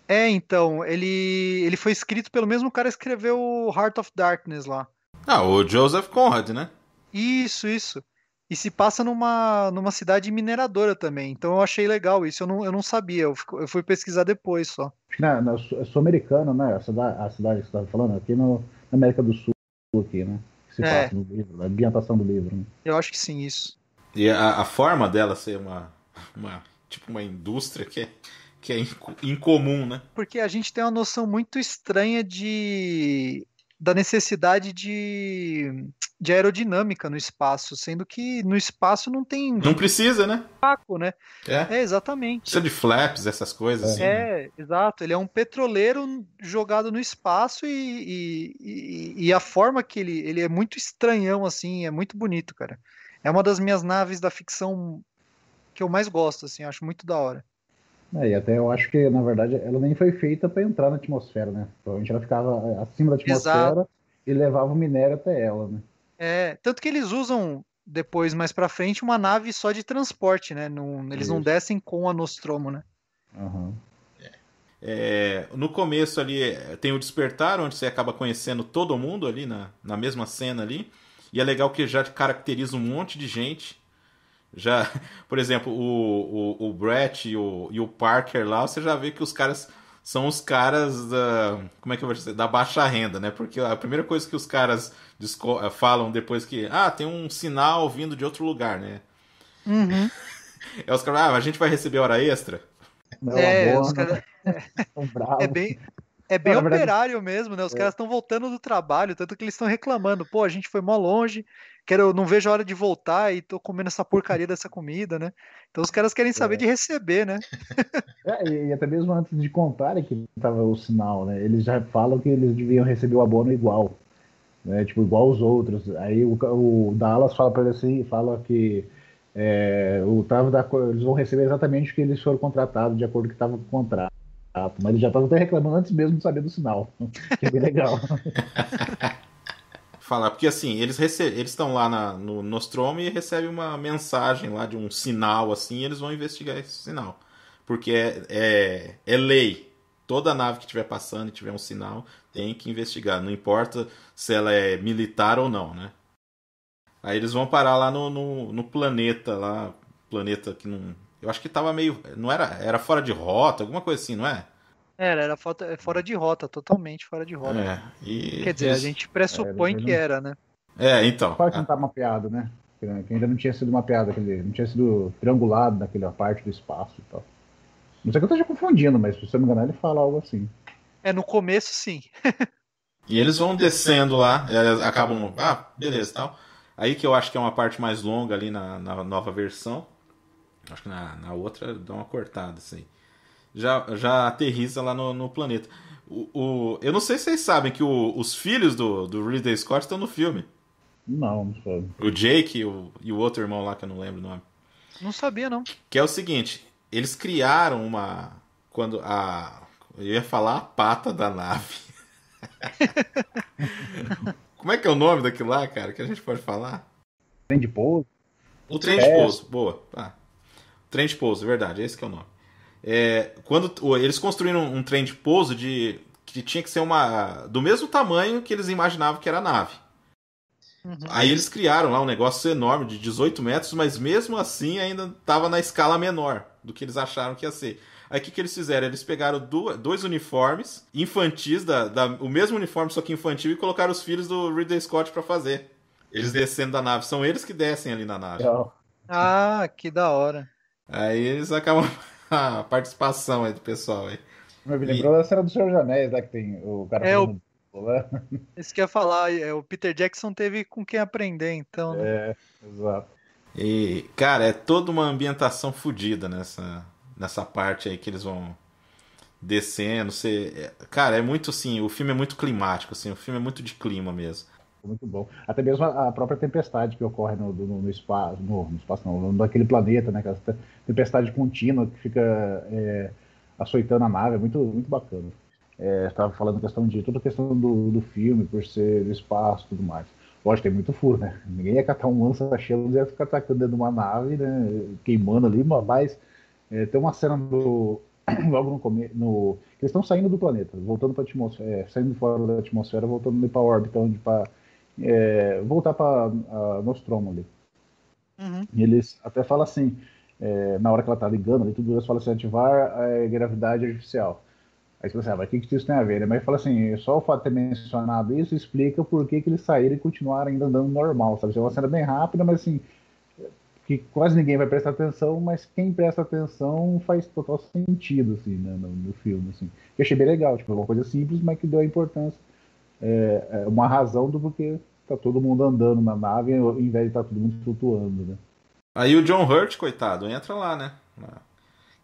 Então, ele foi escrito pelo mesmo cara que escreveu o Heart of Darkness lá. Ah, o Joseph Conrad, né? Isso. E se passa numa cidade mineradora também. Então eu achei legal isso, eu não sabia, eu fui pesquisar depois só. Acho que é sul-americano, né? A cidade que você estava falando, aqui na América do Sul, aqui, né? Que se passa É, no livro, a ambientação do livro, né? eu acho que sim, isso. E a forma dela ser tipo uma indústria que é incomum, né? Porque a gente tem uma noção muito estranha da necessidade de aerodinâmica no espaço, sendo que no espaço não tem Não precisa, né? vácuo, né? É. É, exatamente. Precisa de flaps, essas coisas É. assim, né? Exato. Ele é um petroleiro jogado no espaço e a forma que ele é muito estranhão, assim, é muito bonito, cara. É uma das minhas naves da ficção que eu mais gosto, assim, acho muito da hora. E até eu acho que, na verdade, ela nem foi feita para entrar na atmosfera, né? Provavelmente ela ficava acima da Exato. atmosfera e levava o minério até ela, né? Tanto que eles usam depois, mais pra frente, uma nave só de transporte, né? Eles não Isso. descem com a Nostromo, né? Aham. No começo ali tem o Despertar, onde você acaba conhecendo todo mundo ali na mesma cena ali. E é legal que já caracteriza um monte de gente. Já, por exemplo, o Brett e o Parker lá, você já vê que os caras são os caras da, como é que eu vou dizer, da baixa renda, né? Porque a primeira coisa que os caras falam depois que, tem um sinal vindo de outro lugar, né? Uhum. É os caras, a gente vai receber hora extra. Não é uma Os boa, caras tão é bravo. bem é Não, bem na verdade, operário mesmo, né? Os caras estão voltando do trabalho, tanto que eles estão reclamando. Pô, a gente foi mó longe, não vejo a hora de voltar e tô comendo essa porcaria dessa comida, né? Então os caras querem saber de receber, né? e até mesmo antes de contarem que estava o sinal, né? Eles já falam que eles deviam receber o abono igual, né? Tipo, igual os outros. Aí o Dallas fala para ele assim, fala que eles vão receber exatamente o que eles foram contratados, de acordo com o que estava com o contrato. Mas eles já estavam até reclamando antes mesmo de saber do sinal, que é bem legal. Falar, porque assim, eles estão lá no Nostromo e recebem uma mensagem lá de um sinal assim, e eles vão investigar esse sinal. Porque é lei. Toda nave que estiver passando e tiver um sinal tem que investigar. Não importa se ela é militar ou não, né? Aí eles vão parar lá no planeta lá. Planeta que não. Eu acho que tava meio. Não era. Era fora de rota, alguma coisa assim, não é? Era fora de rota, totalmente fora de rota. E Quer dizer, a eles. gente pressupõe que era, né? Então. Claro que não está mapeado, né? Que ainda não tinha sido mapeado, não tinha sido triangulado naquela parte do espaço e tal. Não sei que eu esteja confundindo, mas se você não me engano, ele fala algo assim. No começo, sim. E eles vão descendo lá, eles acabam. Beleza tal. Aí que eu acho que é uma parte mais longa ali na nova versão. Acho que na outra dá uma cortada, assim. Já aterriza lá no planeta. Eu não sei se vocês sabem que os filhos do Ridley Scott estão no filme. Não sei. O Jake e o outro irmão lá, que eu não lembro o nome. Não sabia, não. Que é o seguinte: eles criaram uma. Quando a. Eu ia falar a pata da nave. Como é que é o nome daquilo lá, cara? Que a gente pode falar? Trem de pouso? O trem de pouso, boa. Trem de pouso, verdade, esse que é o nome. Quando eles construíram um trem de pouso que tinha que ser do mesmo tamanho que eles imaginavam que era a nave. Aí eles criaram lá um negócio enorme de 18 metros, mas mesmo assim ainda tava na escala menor do que eles acharam que ia ser. Aí o que eles fizeram? Eles pegaram dois uniformes infantis, o mesmo uniforme, só que infantil, e colocaram os filhos do Ridley Scott pra fazer. Eles descendo da nave. São eles que descem ali na nave. Ah, que da hora. Aí eles acabam a participação aí do pessoal aí. Me lembrou da cena do Senhor dos Anéis, lá que tem o cara falando. Isso que eu ia falar, o Peter Jackson teve com quem aprender, então. Né? Exato. E, cara, é toda uma ambientação fodida nessa parte aí que eles vão descendo. Cara, é muito assim, o filme é muito climático, assim, o filme é muito de clima mesmo. Muito bom. Até mesmo a própria tempestade que ocorre no espaço, no espaço não, naquele planeta, né? Aquela tempestade contínua que fica açoitando a nave, é muito, muito bacana. Estava falando toda a questão do filme, por ser do espaço e tudo mais. Lógico, tem muito furo, né? Ninguém ia catar um lança-chamas e ia ficar atacando dentro de uma nave, né? Queimando ali, mas tem uma cena logo no começo, eles estão saindo do planeta, voltando para a atmosfera, saindo fora da atmosfera, voltando para a órbita, onde voltar para Nostromo ali. Uhum. E eles até falam assim, na hora que ela tá ligando ali, tudo eles falam assim, ativar a gravidade artificial. Aí você pensa, mas o que isso tem a ver? Né? Mas fala assim, só o fato de ter mencionado isso explica por que eles saíram e continuaram ainda andando normal, sabe? É uma cena bem rápida, mas assim, que quase ninguém vai prestar atenção, mas quem presta atenção faz total sentido, assim, né, no filme, assim. Eu achei bem legal, tipo, uma coisa simples, mas que deu a importância, uma razão do porquê tá todo mundo andando na nave, ao invés de estar todo mundo flutuando, né. Aí o John Hurt, coitado, entra lá, né?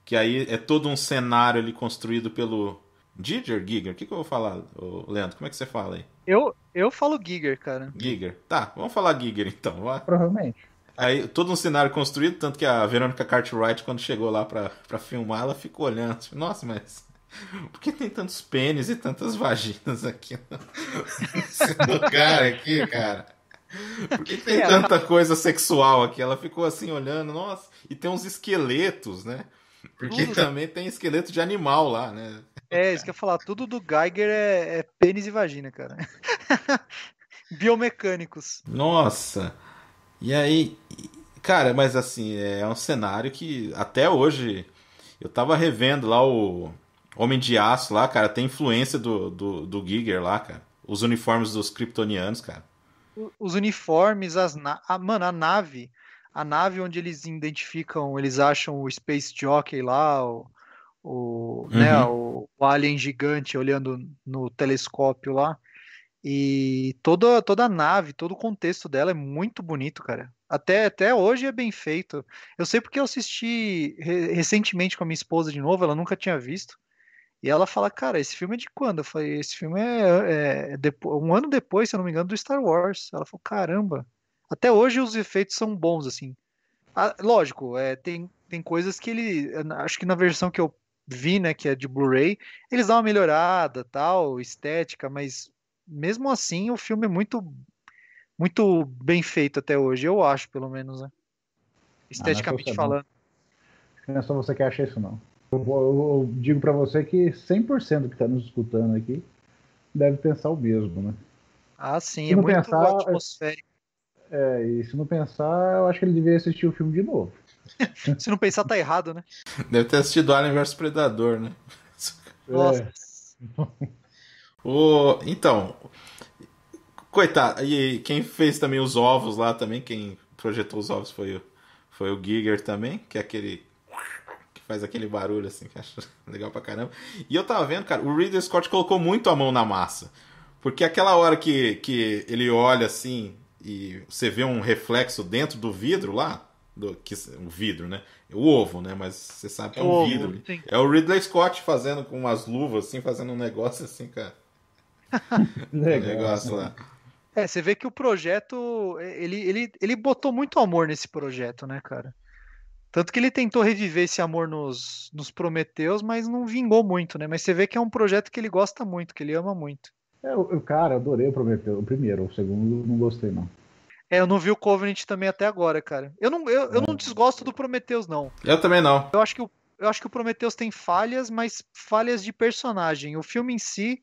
Que aí é todo um cenário ali construído pelo Giger? O que eu vou falar, Leandro? Como é que você fala aí? Eu falo Giger, cara. Giger. Tá, vamos falar Giger então. Vai. Provavelmente. Aí todo um cenário construído, tanto que a Veronica Cartwright, quando chegou lá pra filmar, ela ficou olhando. Tipo, nossa, mas por que tem tantos pênis e tantas vaginas aqui nesse lugar aqui, cara? Por que tem tanta coisa sexual aqui? Ela ficou assim olhando, nossa, e tem uns esqueletos, né? Porque também tem esqueleto de animal lá, né? Isso que eu ia falar, tudo do Geiger é pênis e vagina, cara. Biomecânicos. Nossa! E aí, cara, mas assim, é um cenário que até hoje eu tava revendo lá o Homem de Aço lá, cara, tem influência do Giger lá, cara. Os uniformes dos kryptonianos, cara. Os uniformes, mano, a nave onde eles identificam, eles acham o Space Jockey lá, né, o alien gigante olhando no telescópio lá. E toda a nave, todo o contexto dela é muito bonito, cara. Até hoje é bem feito. Eu sei porque eu assisti recentemente com a minha esposa de novo, ela nunca tinha visto. E ela fala, cara, esse filme é de quando? Eu falei, esse filme um ano depois, se eu não me engano, do Star Wars. Ela falou, caramba. Até hoje os efeitos são bons, assim. Lógico, tem coisas que acho que na versão que eu vi, né, que é de Blu-ray, eles dão uma melhorada, tal, estética, mas mesmo assim o filme é muito, muito bem feito até hoje, eu acho, pelo menos, né? Esteticamente falando. Não é só você que acha isso, não. Eu digo pra você que 100% que tá nos escutando aqui deve pensar o mesmo, né? Ah, sim, é muito atmosférico. E se não pensar, eu acho que ele deveria assistir o filme de novo. Se não pensar, tá errado, né? Deve ter assistido Alien vs Predador, né? Nossa. Então, coitado, e quem fez também os ovos lá também, quem projetou os ovos foi o Giger também, que é aquele que faz aquele barulho assim, que eu acho legal pra caramba. E eu tava vendo, cara, o Ridley Scott colocou muito a mão na massa, porque aquela hora que ele olha assim e você vê um reflexo dentro do vidro lá, um vidro, né? O ovo, né? Mas você sabe que é um vidro. Sim. É o Ridley Scott fazendo com umas luvas, assim, fazendo um negócio assim, cara. Um negócio lá. Você vê que o projeto, ele botou muito amor nesse projeto, né, cara? Tanto que ele tentou reviver esse amor nos Prometheus, mas não vingou muito, né? Mas você vê que é um projeto que ele gosta muito, que ele ama muito. Cara, adorei o Prometheus. O primeiro, o segundo não gostei, não. Eu não vi o Covenant também até agora, cara. Eu não desgosto do Prometheus, não. Eu também não. Eu acho que o Prometheus tem falhas, mas falhas de personagem. O filme em si,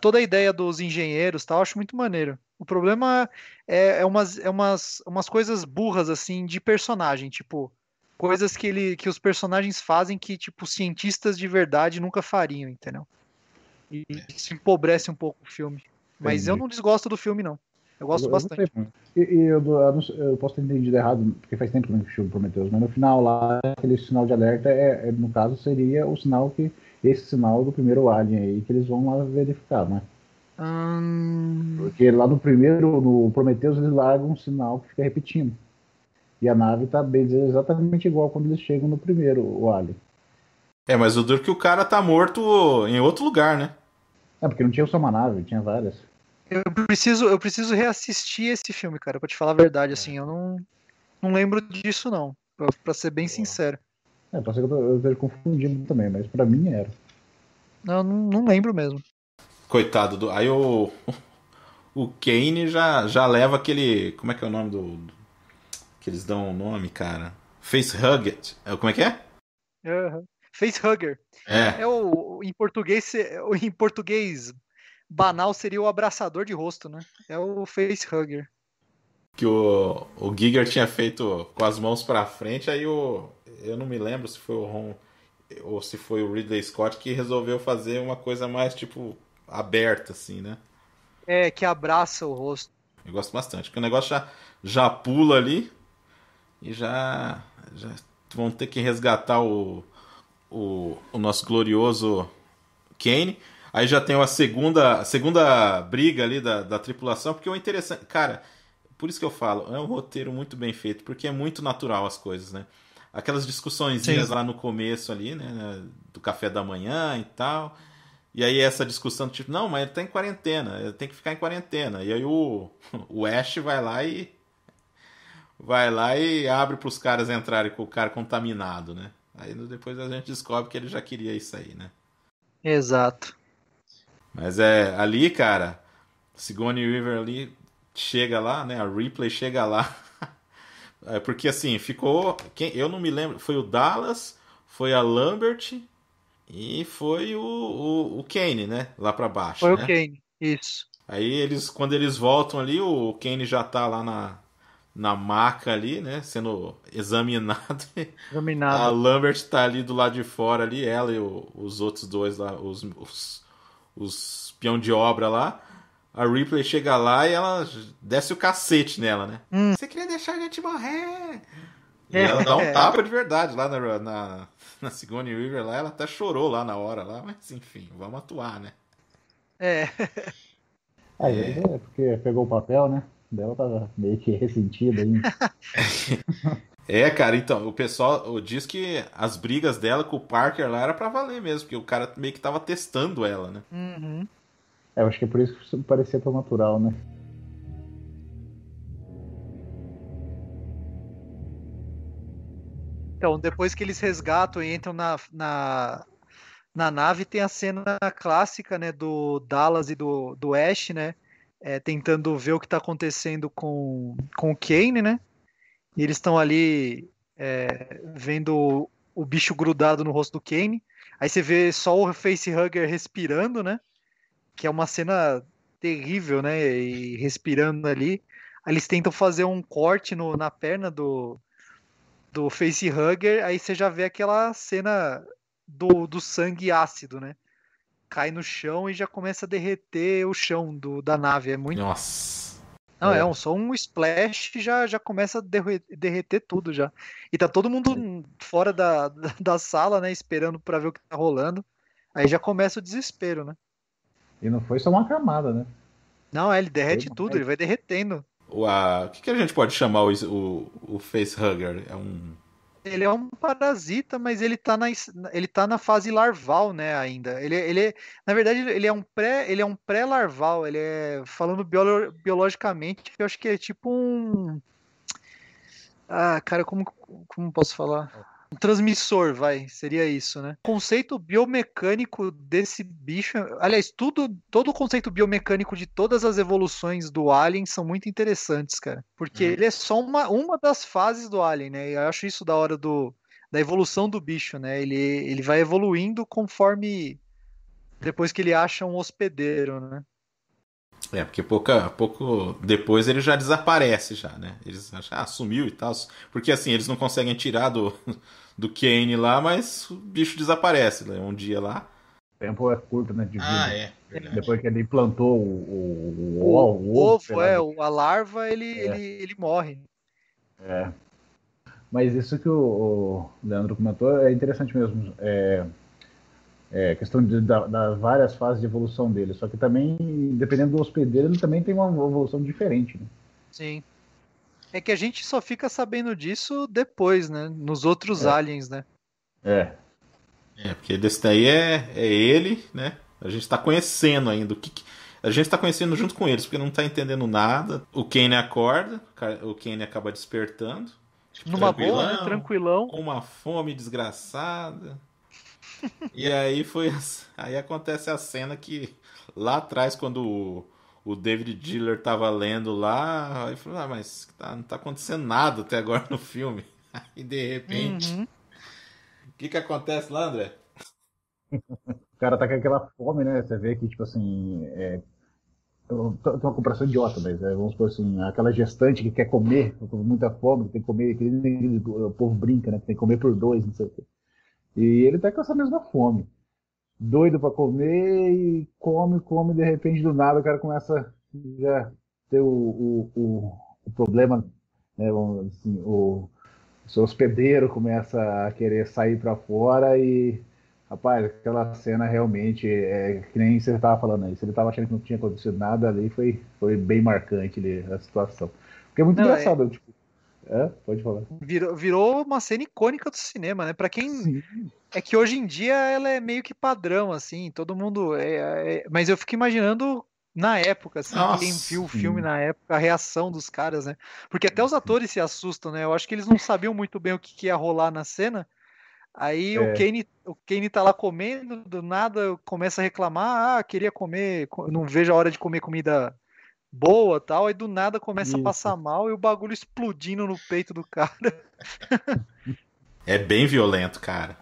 toda a ideia dos engenheiros, tal, eu acho muito maneiro. O problema é umas coisas burras, assim, de personagem, tipo, coisas que os personagens fazem que, tipo, cientistas de verdade nunca fariam, entendeu? E isso empobrece um pouco o filme. Mas eu Entendi. não desgosto do filme, não. Eu gosto Eu gostei bastante. muito. Eu posso ter entendido errado, porque faz tempo que eu não assisti o Prometheus, mas no final lá, aquele sinal de alerta, no caso, seria o sinal esse sinal do primeiro Alien aí, que eles vão lá verificar, né? Porque lá no Prometheus, eles largam um sinal que fica repetindo. E a nave tá bem exatamente igual quando eles chegam no primeiro, o Alien. Mas o duro é que o cara tá morto em outro lugar, né? Porque não tinha só uma nave, tinha várias. Eu preciso reassistir esse filme, cara, pra te falar a verdade, assim, eu não lembro disso, não, pra ser bem sincero. Pode ser que eu esteja confundindo também, mas pra mim era. Não lembro mesmo. Coitado do. Aí o Kane já leva aquele. Como é que é o nome que eles dão o nome, cara? Facehugger. Como é que é? Uhum. Facehugger. É. Em português banal seria o abraçador de rosto, né? É o facehugger. Que o Giger tinha feito com as mãos pra frente, aí eu não me lembro se foi o Ron ou se foi o Ridley Scott que resolveu fazer uma coisa mais, tipo, aberta, assim, né? Que abraça o rosto. Eu gosto bastante, porque o negócio já pula ali e já vão ter que resgatar o nosso glorioso Kane. Aí já tem a segunda briga ali da tripulação, porque o interessante. Cara, por isso que eu falo, é um roteiro muito bem feito, porque é muito natural as coisas, né? Aquelas discussõezinhas lá no começo ali, né? Do café da manhã e tal. E aí essa discussão, tipo, não, mas ele tá em quarentena, ele tem que ficar em quarentena. E aí o Ash vai lá e abre pros caras entrarem com o cara contaminado, né? Aí depois a gente descobre que ele já queria isso aí, né? Exato. Mas ali, cara, Sigourney Weaver ali chega lá, né? A Ripley chega lá. Porque assim, ficou. Eu não me lembro. Foi o Dallas, foi a Lambert e foi o Kane, né? Lá pra baixo, Foi o né? Kane. Isso. Aí quando eles voltam ali, o Kane já tá lá na maca ali, né? Sendo examinado. A Dominado. Lambert tá ali do lado de fora ali, ela e os outros dois lá, os peão de obra lá. A Ripley chega lá e ela desce o cacete nela, né? Você queria deixar a gente morrer? E ela dá um tapa de verdade lá na Sigourney Weaver lá. Ela até chorou lá na hora lá, mas enfim, vamos atuar, né? É. Porque pegou o papel, né? Dela tava meio que ressentida ainda. Cara, então, o pessoal diz que as brigas dela com o Parker lá era pra valer mesmo, porque o cara meio que tava testando ela, né? Uhum. Eu acho que é por isso que isso parecia tão natural, né? Então, depois que eles resgatam e entram na nave, tem a cena clássica, né, do Dallas e do Ash, né, tentando ver o que está acontecendo com o Kane, né, e eles estão ali vendo o bicho grudado no rosto do Kane, aí você vê só o facehugger respirando, né, que é uma cena terrível, né, e respirando ali, aí eles tentam fazer um corte na perna do facehugger, aí você já vê aquela cena do sangue ácido, né? Cai no chão e já começa a derreter o chão da nave. É muito. Nossa. Não, só um splash já começa a derreter tudo já. E tá todo mundo fora da sala, né? Esperando pra ver o que tá rolando. Aí já começa o desespero, né? E não foi só uma camada, né? Não, ele derrete Foi tudo, mais. ele vai derretendo. O que a gente pode chamar o facehugger? É um. Ele é um parasita, mas ele tá na fase larval, né, ainda. Na verdade, ele é um pré-larval, ele é, falando biologicamente, eu acho que é tipo um, cara, como posso falar? Um transmissor, seria isso, né? O conceito biomecânico desse bicho, aliás, todo o conceito biomecânico de todas as evoluções do Alien são muito interessantes, cara. Porque ele é só uma das fases do Alien, né? E eu acho isso da hora da evolução do bicho, né? Ele vai evoluindo conforme depois que ele acha um hospedeiro, né? Porque pouco depois ele já desaparece já, né? Eles acham, sumiu e tal. Porque assim, eles não conseguem tirar do Kane lá, mas o bicho desaparece, né? Um dia lá. O tempo é curto, né, de vida. Verdade. Depois que ele plantou o ovo, a larva, ele morre. Mas isso que o Leandro comentou é interessante mesmo. Questão das várias fases de evolução dele. Só que também, dependendo do hospedeiro, ele também tem uma evolução diferente. Né? Sim. É que a gente só fica sabendo disso depois, né? Nos outros aliens, né? Porque desse daí é ele, né? A gente tá conhecendo ainda. A gente tá conhecendo junto com eles, porque não tá entendendo nada. O Kane acorda, o Kane acaba despertando. Numa boa, né? Tranquilão. Com uma fome desgraçada. E aí aí acontece a cena que lá atrás, quando o David Giller tava lendo lá, aí falou, mas não tá acontecendo nada até agora no filme. E de repente, o que acontece lá, André? O cara tá com aquela fome, né? Você vê que, tipo assim, tem uma comparação idiota, mas vamos supor assim, aquela gestante que quer comer, com muita fome, que tem que comer, o povo brinca, né? Que tem que comer por dois, não sei o quê. E ele tá com essa mesma fome. Doido pra comer e come, de repente do nada o cara começa a já ter o problema, né? Assim, o seu hospedeiro começa a querer sair pra fora e, rapaz, aquela cena realmente que nem você tava falando aí. Se ele tava achando que não tinha acontecido nada ali, foi bem marcante ali, a situação. Porque é muito engraçado, tipo. Pode falar. Virou uma cena icônica do cinema, né? Pra quem. Sim. É que hoje em dia ela é meio que padrão, assim, todo mundo. Mas eu fico imaginando na época, assim, quem viu o filme na época, a reação dos caras, né? Porque até os atores se assustam, né? Eu acho que eles não sabiam muito bem o que ia rolar na cena. Aí o Kane tá lá comendo, do nada começa a reclamar, queria comer, não vejo a hora de comer comida boa tal, aí do nada começa a passar mal e o bagulho explodindo no peito do cara. É bem violento, cara.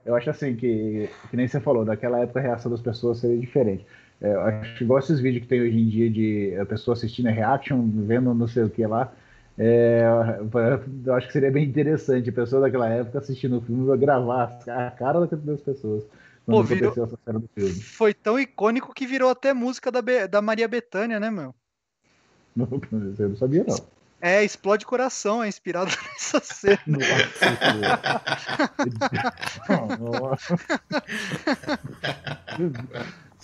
Eu acho assim que nem você falou, naquela época a reação das pessoas seria diferente. Eu acho igual esses vídeos que tem hoje em dia de a pessoa assistindo a reaction, vendo não sei o que lá. Eu acho que seria bem interessante a pessoa daquela época assistindo o filme gravar a cara das pessoas quando aconteceu essa cena do filme. Foi tão icônico que virou até música da Maria Bethânia, né, meu? Eu não sabia, não. Explode Coração, é inspirado nessa cena.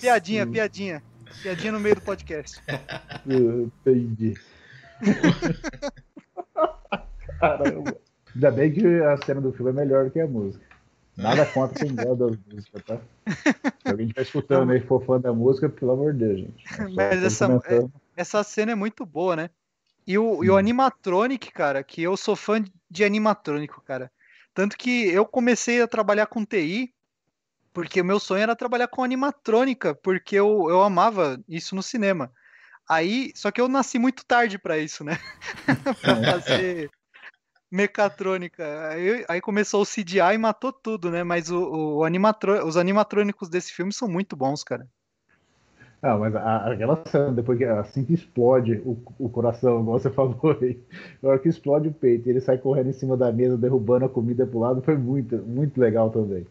Piadinha. Piadinha no meio do podcast. Entendi. Caramba. Ainda bem que a cena do filme é melhor do que a música. Nada contra quem gosta da música, tá? Se alguém estiver escutando aí e for fã da música, pelo amor de Deus, gente. Mas essa cena é muito boa, né? E o animatronic, cara, que eu sou fã de animatrônico, cara. Tanto que eu comecei a trabalhar com TI, porque o meu sonho era trabalhar com animatrônica, porque eu amava isso no cinema. Aí, só que eu nasci muito tarde pra isso, né? Pra fazer mecatrônica. Aí começou o CGI e matou tudo, né? Mas os animatrônicos desse filme são muito bons, cara. Não, mas aquela cena, depois que assim que explode o coração, igual você falou aí, na hora que explode o peito e ele sai correndo em cima da mesa, derrubando a comida pro lado, foi muito, muito legal também.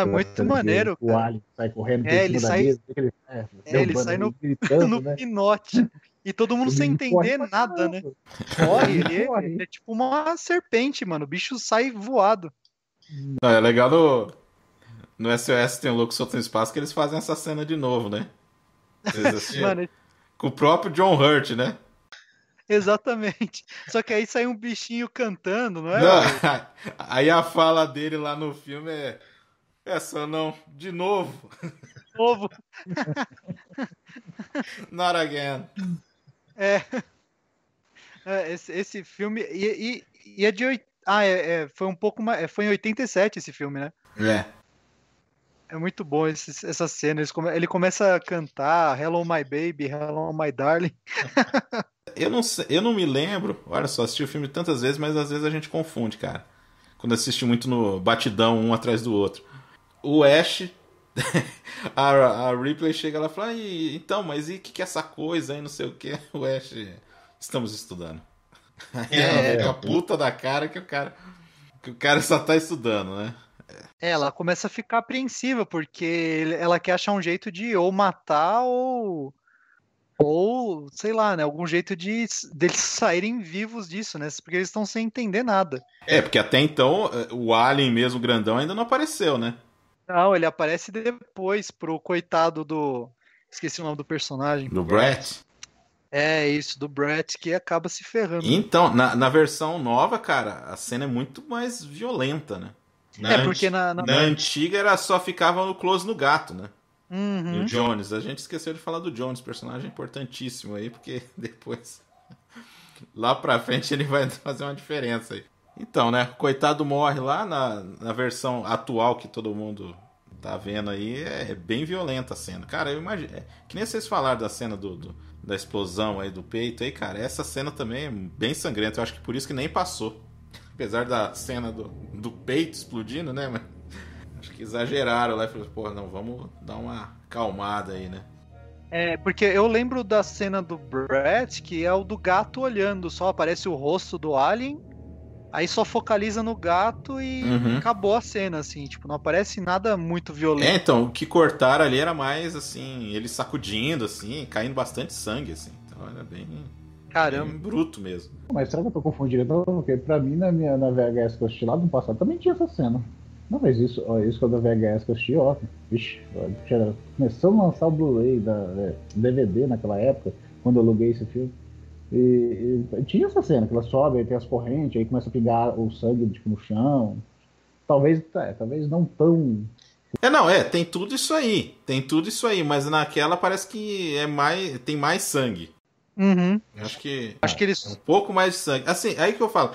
Muito maneiro, cara. O Alien sai correndo por cima da mesa, ele sai no né? pinote. E todo mundo sem entender nada, né? Ele é tipo uma serpente, mano. O bicho sai voado. Não, é legal no SOS Tem um Louco Solto no Espaço que eles fazem essa cena de novo, né? Mano, com o próprio John Hurt, né? Exatamente. Só que aí sai um bichinho cantando, não é? Não, aí a fala dele lá no filme essa não, de novo. Novo. Not again. Esse filme e é de foi um pouco mais, foi em 87 esse filme, né? É muito bom essa cena. Ele começa a cantar Hello My Baby, Hello My Darling. Eu não me lembro. Olha só, assisti o filme tantas vezes, mas às vezes a gente confunde, cara. Quando assiste muito no batidão, um atrás do outro. O Ash A Ripley chega lá e fala, então, mas e o que é essa coisa aí, não sei o que? O Ash, estamos estudando. Aí ela fica puta da cara que o cara só tá estudando, né? Ela começa a ficar apreensiva, porque ela quer achar um jeito de ou matar ou sei lá, né? Algum jeito deles saírem vivos disso, né? Porque eles estão sem entender nada. Porque até então o Alien mesmo, grandão, ainda não apareceu, né? Não, ele aparece depois pro coitado do... Esqueci o nome do personagem. Do Brett. É, isso, do Brett, que acaba se ferrando. Então, na versão nova, cara, a cena é muito mais violenta, né? Porque na antiga era só ficava no close no gato, né? Uhum. E o Jones, a gente esqueceu de falar do Jones, personagem importantíssimo aí, porque depois, lá pra frente, ele vai fazer uma diferença aí. Então, né, coitado morre lá na versão atual que todo mundo tá vendo aí, é bem violenta a cena. Cara, eu imagino, que nem vocês falaram da cena da explosão aí do peito aí, cara, essa cena também é bem sangrenta, eu acho que por isso que nem passou. Apesar da cena do peito explodindo, né, mas acho que exageraram lá e falaram, pô, não, vamos dar uma acalmada aí, né? Porque eu lembro da cena do Brett, que é o do gato olhando, só aparece o rosto do Alien, aí só focaliza no gato e acabou a cena, assim, tipo, não aparece nada muito violento. Então, o que cortaram ali era mais, assim, ele sacudindo, assim, caindo bastante sangue, assim, então era bem bruto mesmo. Mas será que eu tô confundindo? Então, porque pra mim, na VHS que eu assisti lá no passado, também tinha essa cena. Não, mas isso que é da VHS que eu assisti, ó. Vixe, começou a lançar o Blu-ray da DVD naquela época, quando eu aluguei esse filme. E tinha essa cena, que ela sobe, aí tem as correntes, aí começa a pingar o sangue tipo, no chão. Talvez não tão... tem tudo isso aí. Tem tudo isso aí, mas naquela parece que tem mais sangue. Acho que eles... um pouco mais de sangue. Assim, aí que eu falo,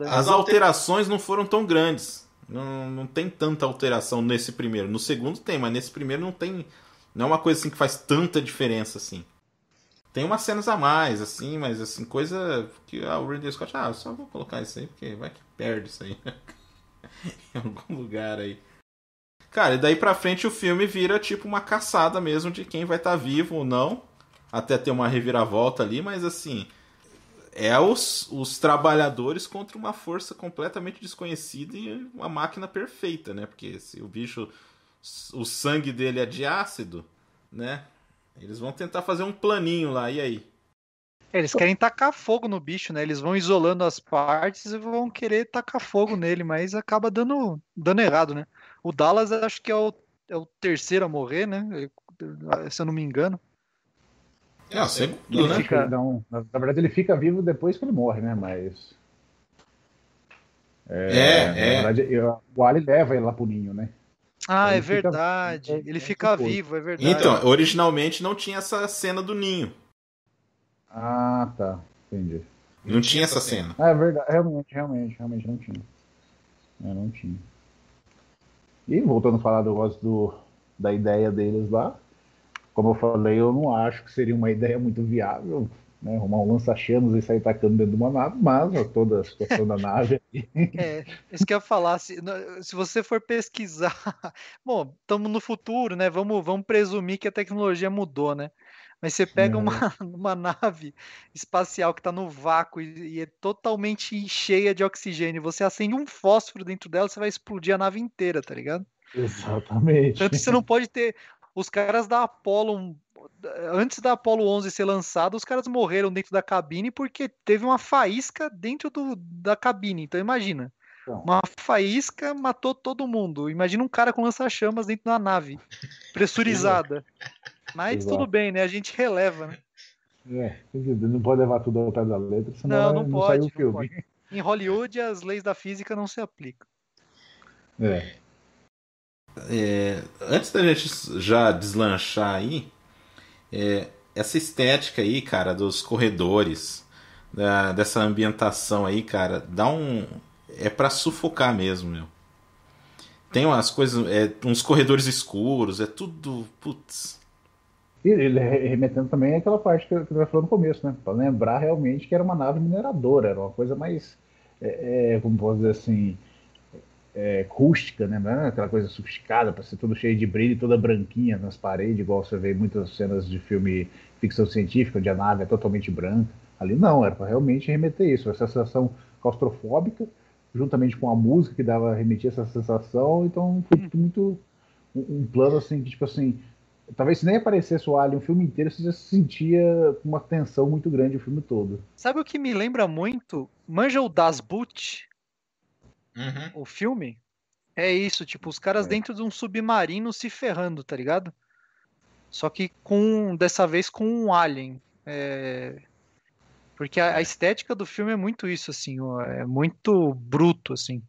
as alterações não foram tão grandes. Não tem tanta alteração nesse primeiro. No segundo tem, mas nesse primeiro não tem. Não é uma coisa assim que faz tanta diferença assim. Tem umas cenas a mais, assim, mas assim, coisa que o Ridley Scott, eu só vou colocar isso aí, porque vai que perde isso aí em algum lugar aí. Cara, e daí pra frente o filme vira tipo uma caçada mesmo de quem vai estar vivo ou não. Até ter uma reviravolta ali, mas assim, os trabalhadores contra uma força completamente desconhecida e uma máquina perfeita, né? Porque se o bicho, o sangue dele é de ácido, né? Eles vão tentar fazer um planinho lá, e aí? Eles querem tacar fogo no bicho, né? Eles vão isolando as partes e vão querer tacar fogo nele, mas acaba dando errado, né? O Dallas acho que é o terceiro a morrer, né? Se eu não me engano. O segundo, né? Na verdade, ele fica vivo depois que ele morre, né? Mas... Na verdade, o Ali leva ele lá pro ninho, né? Ah, é verdade. Ele fica vivo, é verdade. Então, originalmente não tinha essa cena do ninho. Ah, tá. Entendi. Não tinha essa cena. É verdade. Realmente não tinha. Não tinha. E voltando a falar da ideia deles lá, como eu falei, eu não acho que seria uma ideia muito viável, né? Arrumar um lança-chamas e sair tacando dentro de uma nave, mas toda a situação da nave... Isso que eu ia falar, se você for pesquisar... Bom, estamos no futuro, né? Vamos presumir que a tecnologia mudou, né? Mas você pega uma nave espacial que está no vácuo e é totalmente cheia de oxigênio, você acende um fósforo dentro dela, você vai explodir a nave inteira, tá ligado? Exatamente. Tanto que você não pode ter... Os caras da Apollo... Antes da Apollo 11 ser lançada, os caras morreram dentro da cabine porque teve uma faísca dentro da cabine. Então imagina, uma faísca matou todo mundo. Imagina um cara com lança-chamas dentro da nave, pressurizada. Mas tudo bem, né? A gente releva, né? Não pode levar tudo ao pé da letra, senão não pode, sai o filme. Pode. Em Hollywood, as leis da física não se aplicam. Antes da gente já deslanchar aí, essa estética aí, cara, dos corredores, dessa ambientação aí, cara, é pra sufocar mesmo, meu. Tem umas coisas, uns corredores escuros, é tudo, putz. E ele remetendo também àquela parte que eu falou no começo, né? Pra lembrar realmente que era uma nave mineradora, era uma coisa mais, como posso dizer assim, rústica, né? Não é aquela coisa sofisticada para ser tudo cheio de brilho, toda branquinha nas paredes, igual você vê em muitas cenas de filme ficção científica, onde a nave é totalmente branca. Ali não, era para realmente remeter isso, essa sensação claustrofóbica, juntamente com a música que dava remetia essa sensação. Então foi muito um plano assim que, tipo assim, talvez se nem aparecesse o Alien o filme inteiro, você já sentia uma tensão muito grande o filme todo. Sabe o que me lembra muito? Manja o Das Boot, Uhum. o filme? É isso, tipo, os caras dentro de um submarino se ferrando, tá ligado? Só que dessa vez com um alien. Porque a estética do filme é muito isso, assim, ó, é muito bruto, assim.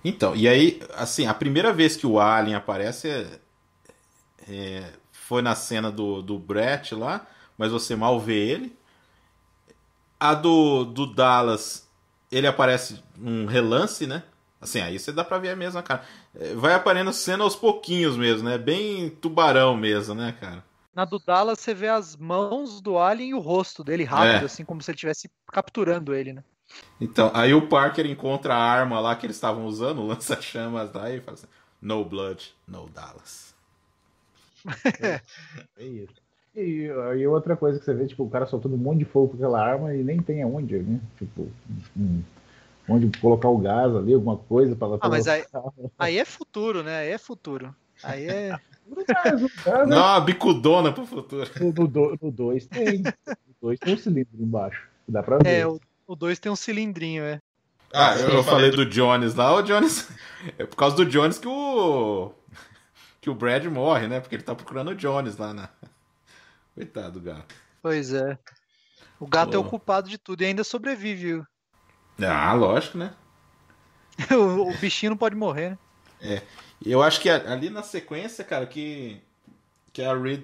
Então, e aí, assim, a primeira vez que o Alien aparece foi na cena do Brett lá, mas você mal vê ele. A do Dallas, ele aparece um relance, né? Assim, aí você dá pra ver a mesma cara. Vai aparecendo cena aos pouquinhos mesmo, né? Bem tubarão mesmo, né, cara? Na do Dallas você vê as mãos do alien e o rosto dele rápido, assim, como se ele estivesse capturando ele, né? Então, aí o Parker encontra a arma lá que eles estavam usando, o lança-chamas lá, e fala assim: No blood, no Dallas. É isso. E outra coisa que você vê, tipo, o cara soltando um monte de fogo com aquela arma e nem tem aonde, né? Tipo, onde colocar o gás ali, alguma coisa para ela Mas lançar. aí é futuro, né? Aí é futuro. Aí é. Não, uma bicudona pro futuro. No 2 tem. No 2 tem um cilindro embaixo. Dá pra ver. O 2 tem um cilindrinho, é. Eu falei do Jones lá, o Jones. É por causa do Jones que o Brad morre, né? Porque ele tá procurando o Jones lá na. Coitado do gato. Pois é. O gato é o culpado de tudo e ainda sobrevive. Ah, lógico, né? O bichinho não pode morrer, né? Eu acho que ali na sequência, cara, que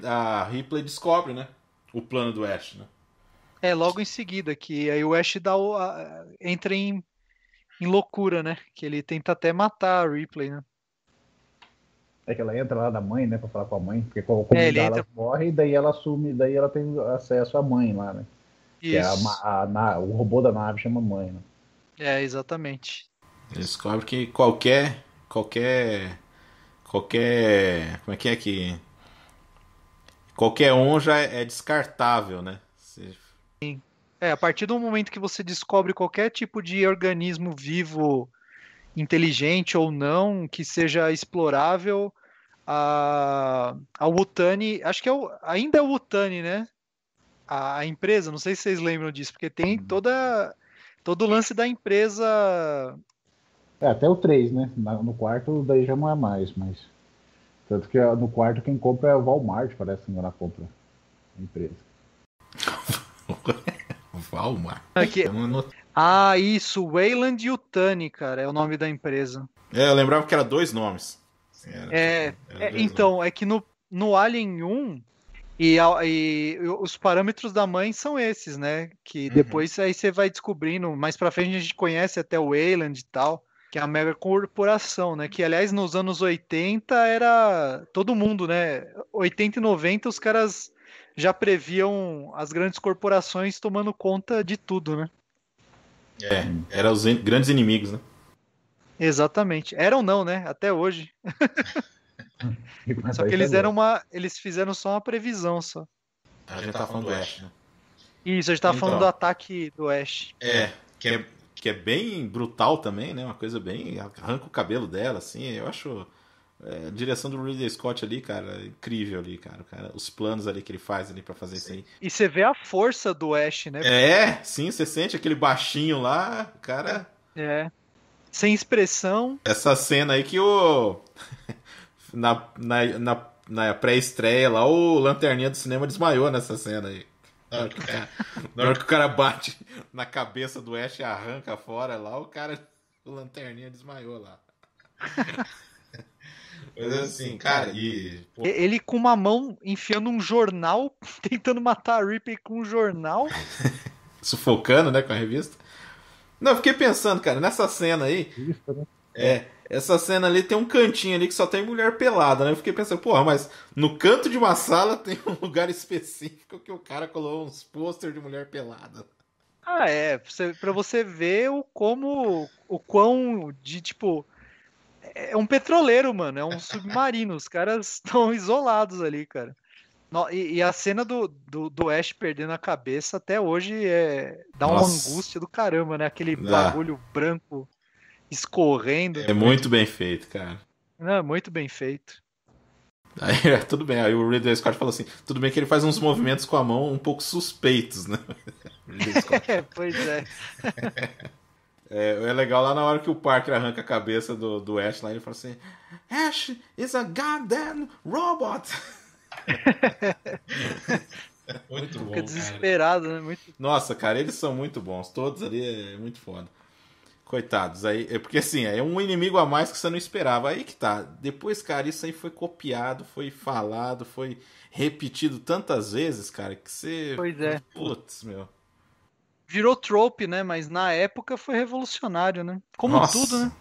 a Ripley descobre, né? O plano do Ash, né? Logo em seguida, que aí o Ash entra em loucura, né? Que ele tenta até matar a Ripley, né? É que ela entra lá da mãe, né, pra falar com a mãe, porque como ele o Dallas entra. morre, daí ela assume, daí ela tem acesso à mãe lá, né? Que é Isso. o robô da nave chama mãe, né? Exatamente. Ele descobre que qualquer. Como é que. Qualquer um já é descartável, né? A partir do momento que você descobre qualquer tipo de organismo vivo, inteligente ou não, que seja explorável, a Wutani, acho que ainda é o Wutani, né? A empresa, não sei se vocês lembram disso, porque tem todo o lance da empresa. Até o 3, né? No quarto daí já não é mais, mas. Tanto que no quarto quem compra é o Walmart, parece que ela compra a empresa. Walmart. Isso, Weyland Yutani, cara, é o nome da empresa. Eu lembrava que era 2 nomes. Então, é que no Alien 1 e os parâmetros da mãe são esses, né? Que depois aí você vai descobrindo, mais pra frente a gente conhece até o Weyland e tal, que é a mega corporação, né? Que aliás nos anos 80 era todo mundo, né? 80 e 90 os caras já previam as grandes corporações tomando conta de tudo, né? Eram os grandes inimigos, né? Exatamente. Eram não, né? Até hoje. Só que eles fizeram só uma previsão só. A gente tá falando do Ash, né? Isso, a gente tá falando do ataque do Ash. Que é bem brutal também, né? Uma coisa bem. Arranca o cabelo dela, assim. Eu acho. A direção do Ridley Scott ali, cara, incrível ali, cara. Os planos ali que ele faz ali pra fazer isso aí. E você vê a força do Ash, né? Sim, você sente aquele baixinho lá, cara. Sem expressão. Essa cena aí que na pré-estreia lá, o Lanterninha do cinema desmaiou nessa cena aí. Na hora que o cara bate na cabeça do Ash e arranca fora lá, o Lanterninha desmaiou lá. Mas assim, cara, ele com uma mão enfiando um jornal, tentando matar a Ripley com um jornal. Sufocando, né, com a revista. Não, eu fiquei pensando, cara, nessa cena aí. Essa cena ali tem um cantinho ali que só tem mulher pelada, né? Eu fiquei pensando, porra, mas no canto de uma sala tem um lugar específico que o cara colocou uns pôster de mulher pelada. Pra você ver o quão de, tipo, é um petroleiro, mano, é um submarino, os caras estão isolados ali, cara. E a cena do Ash perdendo a cabeça até hoje dá uma Nossa. angústia do caramba, né? Aquele Ah, bagulho branco escorrendo. é muito bem feito, cara. Não, muito bem feito. Aí, tudo bem, aí o Ridley Scott falou assim, tudo bem que ele faz uns movimentos com a mão um pouco suspeitos, né? Ridley Scott. Pois é. É legal lá na hora que o Parker arranca a cabeça do Ash lá, ele fala assim, Ash is a goddamn robot. Muito bom, Fica cara. desesperado, né? Muito... Nossa, cara, eles são muito bons, todos ali é muito foda. Coitados, aí, porque assim, é um inimigo a mais que você não esperava. Aí que tá. Depois, cara, isso aí foi copiado, foi falado, foi repetido tantas vezes, cara, que você. Pois é. Putz, meu. Virou trope, né? Mas na época foi revolucionário, né? Como Nossa. tudo,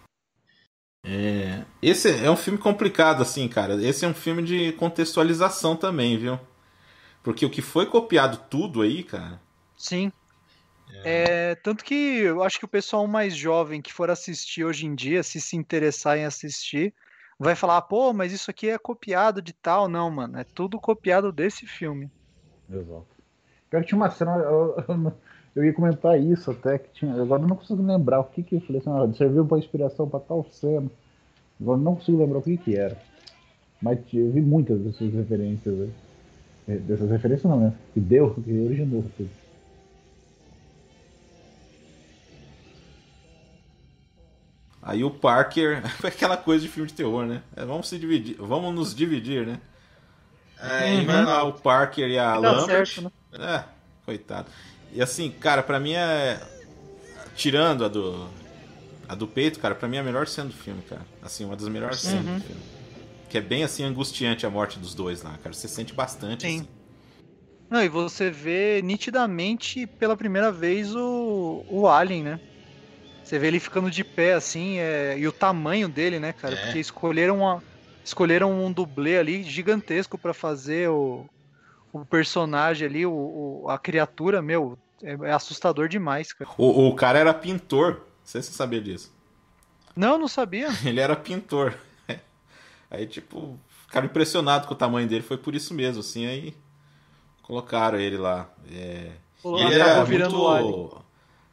né? Esse é um filme complicado, assim, cara. Esse é um filme de contextualização também, viu? Porque o que foi copiado tudo aí, cara. Sim. Tanto que eu acho que o pessoal mais jovem que for assistir hoje em dia, se interessar em assistir, vai falar, pô, mas isso aqui é copiado de tal. Não, mano, é tudo copiado desse filme. Exato. Pior que tinha uma cena, eu ia comentar isso até, que tinha, agora eu não consigo lembrar o que eu falei assim, serviu para inspiração para tal cena. Agora eu não consigo lembrar o que era. Mas eu vi muitas dessas referências, né? Dessas referências não, né? Que originou tudo. Aí o Parker. Foi aquela coisa de filme de terror, né? Vamos se dividir. Vamos nos dividir, né? Aí vai lá o Parker e a Lambert. Certo, né? Coitado. E assim, cara, pra mim é. Tirando a do peito, cara, pra mim é a melhor cena do filme, cara. Assim, uma das melhores cenas do filme. Que é bem assim angustiante a morte dos dois lá, cara. Você sente bastante, Sim. assim. Não, e você vê nitidamente pela primeira vez o Alien, né? Você vê ele ficando de pé, assim, e o tamanho dele, né, cara? Porque escolheram um dublê ali gigantesco pra fazer o personagem ali, a criatura, meu, é assustador demais, cara. O cara era pintor. Não sei se você sabia disso. Não sabia. Ele era pintor. Aí, tipo, ficaram impressionados com o tamanho dele. Foi por isso mesmo, assim. Aí colocaram ele lá. E ele era muito,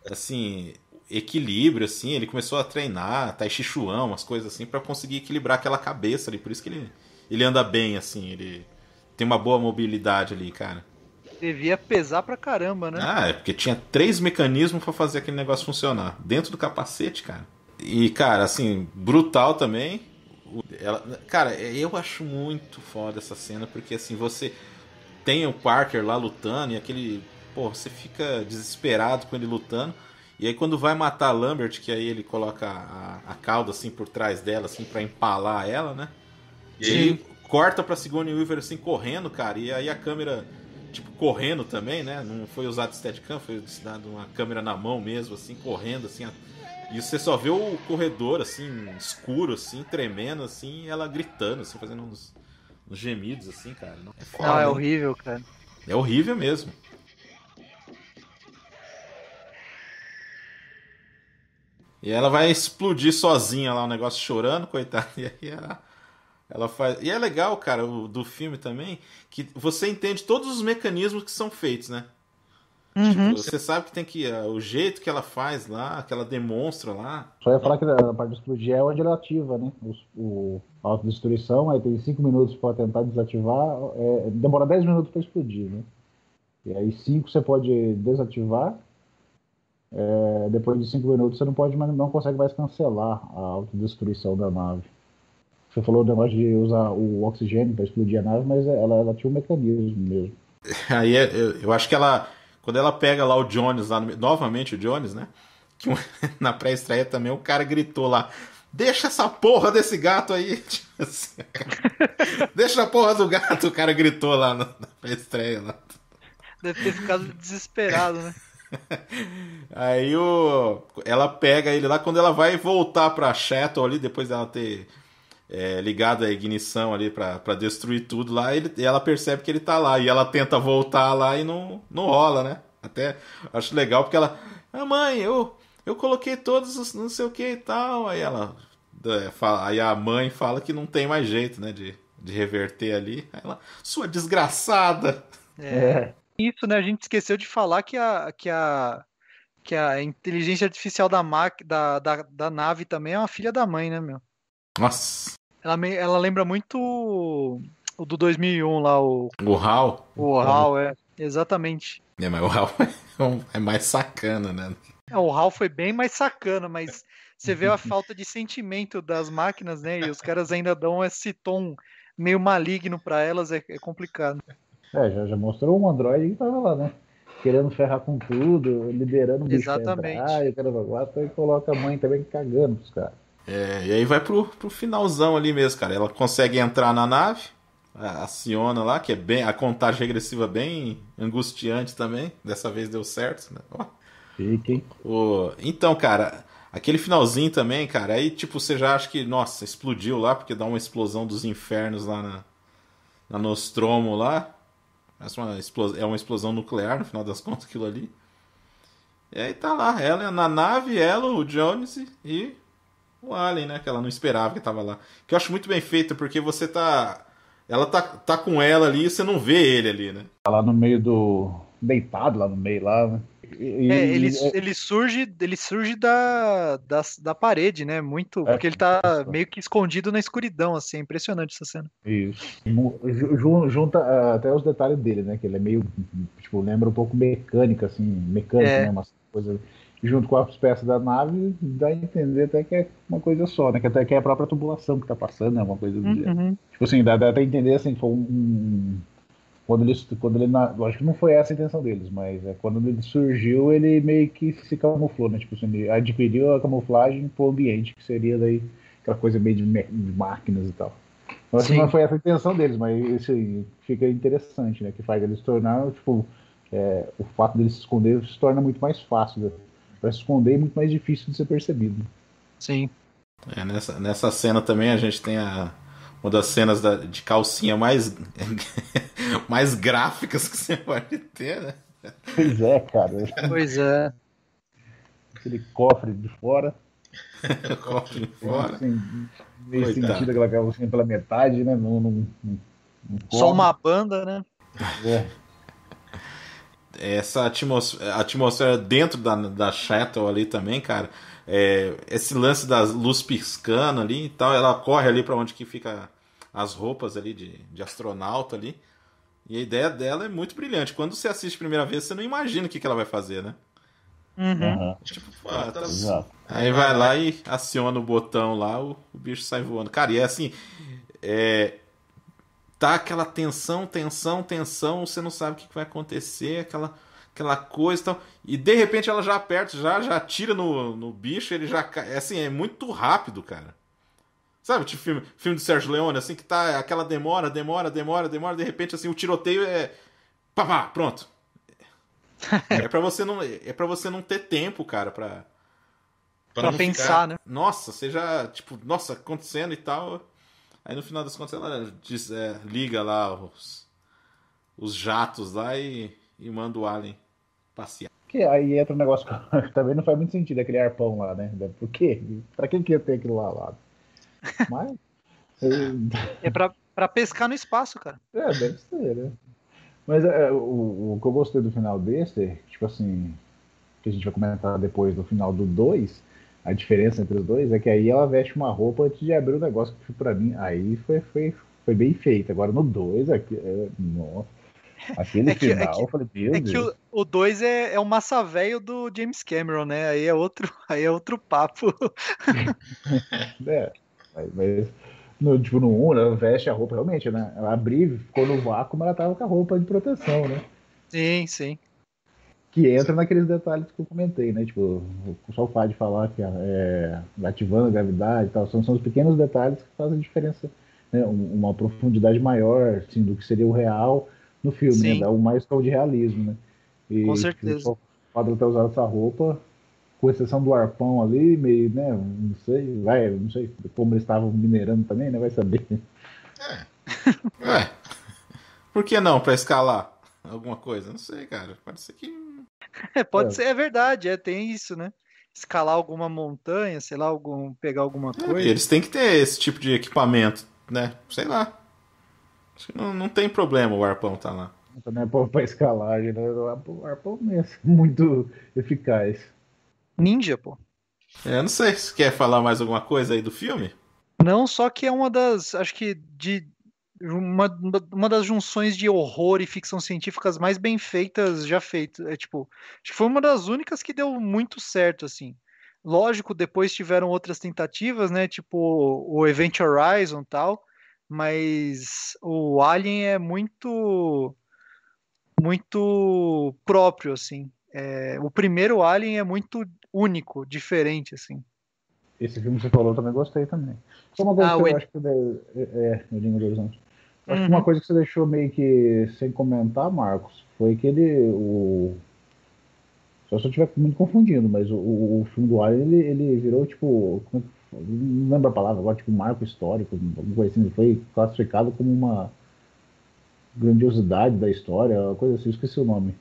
assim, equilíbrio, assim. Ele começou a treinar, Tai Chi Chuan, umas coisas assim, pra conseguir equilibrar aquela cabeça ali. Por isso que ele anda bem, assim. Ele tem uma boa mobilidade ali, cara. Devia pesar pra caramba, né? É porque tinha 3 mecanismos pra fazer aquele negócio funcionar. Dentro do capacete, cara. E, cara, assim, brutal também. Cara, eu acho muito foda essa cena, porque assim, você tem o Parker lá lutando e aquele. Pô, você fica desesperado com ele lutando. E aí quando vai matar a Lambert, que aí ele coloca a cauda assim por trás dela, assim, pra empalar ela, né? E aí ele corta pra Sigourney Weaver assim, correndo, cara, e aí a câmera, tipo, correndo também, né? Não foi usado Steadicam, foi usado uma câmera na mão mesmo, assim, correndo, assim. E você só vê o corredor, assim, escuro, assim, tremendo, assim, e ela gritando, assim, fazendo uns gemidos, assim, cara. É foda. Não, é horrível, cara. É horrível mesmo. E ela vai explodir sozinha lá, o negócio chorando, coitada. E aí ela faz. E é legal, cara, do filme também, que você entende todos os mecanismos que são feitos, né? Tipo, você sabe que tem que. O jeito que ela faz lá, que ela demonstra lá. Só ia falar que a parte de explodir é onde ela ativa, né? A autodestruição, aí tem 5 minutos para tentar desativar, demora 10 minutos para explodir, né? E aí 5 você pode desativar, depois de 5 minutos você não consegue mais cancelar a autodestruição da nave. Você falou o negócio de usar o oxigênio para explodir a nave, mas ela tinha um mecanismo mesmo. Aí eu acho que ela. Quando ela pega lá o Jones, novamente o Jones, né? Que na pré-estreia também o cara gritou lá: deixa essa porra desse gato aí! Tipo assim, deixa a porra do gato! O cara gritou lá na pré-estreia. Lá. Deve ter ficado desesperado, né? Aí ela pega ele lá, quando ela vai voltar pra Shuttle ali, depois dela ter ligado a ignição ali pra destruir tudo lá, ela percebe que ele tá lá, e ela tenta voltar lá e não rola, né? Até acho legal porque ela... Ah, mãe, eu coloquei todos os não sei o que e tal. Aí ela... Aí a mãe fala que não tem mais jeito, né? De reverter ali. Aí ela... Sua desgraçada! Isso, né? A gente esqueceu de falar que a inteligência artificial da nave também é uma filha da mãe, né, meu? Nossa! Ela lembra muito o do 2001 lá, o O HAL? HAL, exatamente. Mas o HAL é mais sacana, né? O HAL foi bem mais sacana, mas você vê a falta de sentimento das máquinas, né? E os caras ainda dão esse tom meio maligno pra elas, é complicado. Já mostrou um Android que tava lá, né? Querendo ferrar com tudo, liberando o bicho pra entrar, e o cara vai e coloca a mãe também cagando pros caras. E aí vai pro finalzão ali mesmo, cara. Ela consegue entrar na nave, aciona lá, que é bem a contagem regressiva bem angustiante também. Dessa vez deu certo, né? Fiquem. Então, cara, aquele finalzinho também, cara, aí tipo, você já acha que, nossa, explodiu lá, porque dá uma explosão dos infernos lá na Nostromo lá. É uma explosão nuclear, no final das contas, aquilo ali. E aí tá lá, ela na nave, ela, o Jones e o Alien, né? Que ela não esperava que tava lá. Que eu acho muito bem feito, porque você tá... Ela tá com ela ali e você não vê ele ali, né? Tá lá no meio do... Deitado lá no meio, lá, né? Ele surge da parede, né? Muito, porque ele tá meio que escondido na escuridão, assim, é impressionante essa cena. Isso. Junta até os detalhes dele, né? Que ele é meio, tipo, lembra um pouco mecânica, assim, né? Uma coisa junto com as peças da nave, dá a entender até que é uma coisa só, né? Que até que é a própria tubulação que tá passando, né? Uma coisa do jeito. Tipo assim, dá até a entender assim, foi quando ele eu acho que não foi essa a intenção deles, mas quando ele surgiu, ele meio que se camuflou, né? Tipo assim, ele adquiriu a camuflagem pro ambiente, que seria daí aquela coisa meio de máquinas e tal. Eu acho que não foi essa a intenção deles, mas isso aí fica interessante, né? Que faz eles tornar, tipo, o fato deles se esconder se torna muito mais fácil, né? Para se esconder é muito mais difícil de ser percebido. Sim. Nessa cena também a gente tem uma das cenas de calcinha mais mais gráficas que você pode ter, né? Pois é, cara. Pois é. Aquele cofre de fora. Cofre de fora. Assim, meio sentido aquela calcinha pela metade, né? Só uma banda, né? Essa atmosfera dentro da Shuttle ali também, cara. Esse lance das luz piscando ali e tal, ela corre ali para onde que fica as roupas ali de astronauta ali. E a ideia dela é muito brilhante. Quando você assiste a primeira vez, você não imagina o que ela vai fazer, né? Tipo, aí vai lá e aciona o botão lá, o bicho sai voando. Cara, e é assim, tá aquela tensão, você não sabe o que vai acontecer, aquela coisa e tal. E de repente ela já aperta, já atira no bicho, ele já cai. Assim, é muito rápido, cara. Sabe, tipo filme do Sérgio Leone, assim, que tá aquela demora, de repente, assim, o tiroteio pá, pronto. É pra você não ter tempo, cara, pra não pensar, né? Nossa, você já, tipo, nossa, acontecendo e tal. Aí no final das contas ela liga lá os jatos lá e manda o Alien passear. Que aí entra um negócio que também não faz muito sentido, aquele arpão lá, né? Por quê? Pra que ia ter aquilo lá? Mas... É pra pescar no espaço, cara. Deve ser, né? Mas o que eu gostei do final desse, tipo assim, que a gente vai comentar depois do final do 2, a diferença entre os dois é que aí ela veste uma roupa antes de abrir o negócio, que pra mim, aí foi bem feito. Agora no 2, nossa, aquele final, eu falei, meu Deus. Que o 2 é o massa velho do James Cameron, né? Aí é outro papo. Mas no 1, ela veste a roupa realmente, né? Ela abriu, ficou no vácuo, mas ela tava com a roupa de proteção, né? Sim. Que entra naqueles detalhes que eu comentei, né? Tipo, só o fato de falar que ativando a gravidade e tal, são os pequenos detalhes que fazem a diferença, né? Uma profundidade maior, assim, do que seria o real no filme, né? Dá mais tom de realismo, né? E, com certeza. Tipo, o fato de eu ter usado essa roupa, com exceção do arpão ali, meio, né? Não sei como eles estavam minerando também, né? Vai saber. Por que não? Pra escalar alguma coisa? Não sei, cara. Pode ser que Pode ser, é verdade, tem isso, né? Escalar alguma montanha, sei lá, pegar alguma coisa. Eles têm que ter esse tipo de equipamento, né? Sei lá. Acho que não tem problema o arpão tá lá. Também é pra escalagem, né? O arpão é muito eficaz. Ninja, pô. Não sei se quer falar mais alguma coisa aí do filme. Não, só que é uma das, acho que uma das junções de horror e ficção científicas mais bem feitas já feitas. Tipo, acho que foi uma das únicas que deu muito certo, assim. Lógico, depois tiveram outras tentativas, né? Tipo o Event Horizon e tal, mas o Alien é muito próprio, assim. O primeiro Alien é muito único, diferente, assim. Esse filme que você falou eu também gostei também. Só uma coisa Ah, que eu acho que Língua dos Anjos. Acho que uma Uhum. coisa que você deixou meio que sem comentar, Marcos, foi que só se eu estiver muito confundindo, mas o filme do Alien, ele virou tipo. Não lembro a palavra agora, tipo marco histórico, alguma coisa assim. Ele foi classificado como uma grandiosidade da história, uma coisa assim, eu esqueci o nome.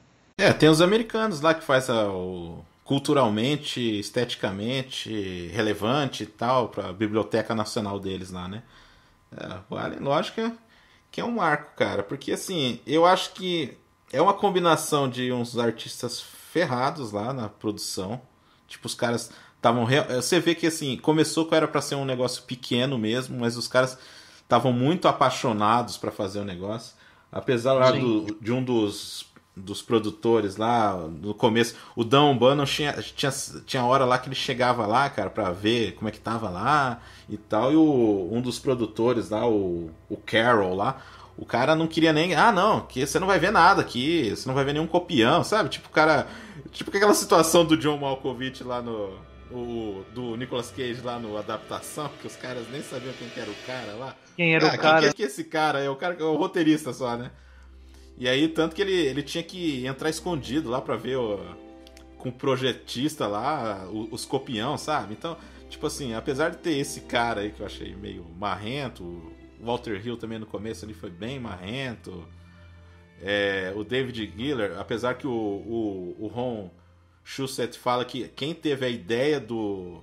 Tem os americanos lá que faz o culturalmente, esteticamente relevante e tal para a biblioteca nacional deles lá, né? O Alien, lógico que é um marco, cara, porque assim, eu acho que é uma combinação de uns artistas ferrados lá na produção. Tipo, os caras estavam. Você vê que assim, começou que era pra ser um negócio pequeno mesmo, mas os caras estavam muito apaixonados pra fazer o negócio. Apesar lá Sim. de um dos produtores lá, no começo, o Dan O'Bannon tinha hora lá que ele chegava lá, cara, pra ver como é que tava lá e tal, e um dos produtores lá, o Carol lá, o cara não queria nem. Ah, não, que você não vai ver nada aqui, você não vai ver nenhum copião, sabe? Tipo, o cara. Tipo aquela situação do John Malkovich lá do Nicolas Cage lá no Adaptação, que os caras nem sabiam quem que era o cara lá. Quem era o Quem cara? que é esse cara? É o roteirista só, né? E aí, tanto que ele tinha que entrar escondido lá pra ver com o projetista lá, os copião, sabe? Então, tipo assim, apesar de ter esse cara aí que eu achei meio marrento, o Walter Hill também no começo ele foi bem marrento. O David Giller, apesar que o Ron Shusett fala que quem teve a ideia do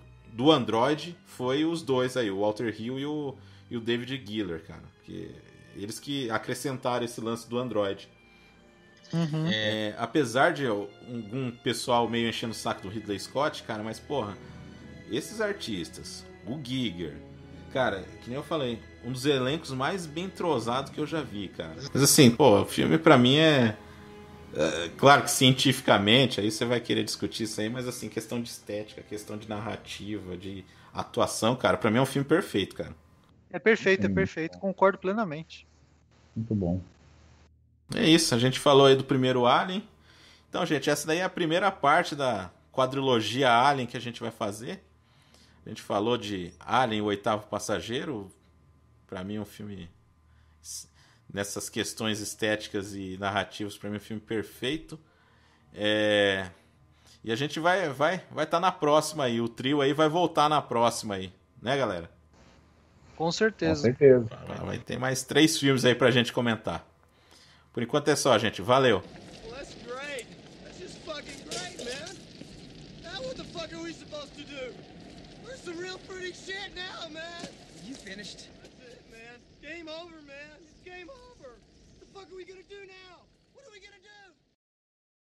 Android foi os dois aí, o Walter Hill e o David Giller, cara. Porque eles que acrescentaram esse lance do Android. Uhum. Apesar de algum pessoal meio enchendo o saco do Ridley Scott, cara, mas porra, esses artistas, o Giger, cara, que nem eu falei, um dos elencos mais bem entrosados que eu já vi, cara. Mas assim, pô, o filme pra mim claro que cientificamente, aí você vai querer discutir isso aí, mas assim, questão de estética, questão de narrativa, de atuação, cara, pra mim é um filme perfeito, cara. É Sim, perfeito, concordo plenamente. muito bom. É isso, a gente falou aí do primeiro Alien. Então, gente, essa daí é a primeira parte da quadrilogia Alien que a gente vai fazer. A gente falou de Alien, o Oitavo Passageiro. Pra mim é um filme nessas questões estéticas e narrativas, pra mim é um filme perfeito. E a gente vai tá na próxima aí. O trio aí vai voltar na próxima aí, né, galera? Com Com certeza. certeza. Vai ter mais 3 filmes aí pra gente comentar. Por enquanto é só, gente. Valeu! Well, that's great. That's just fucking great, man. Now what the fuck are we supposed to do? We're some real fruity shit now, man. You finished? That's it, man. Game over, man. It's game over. What the fuck are we gonna do now?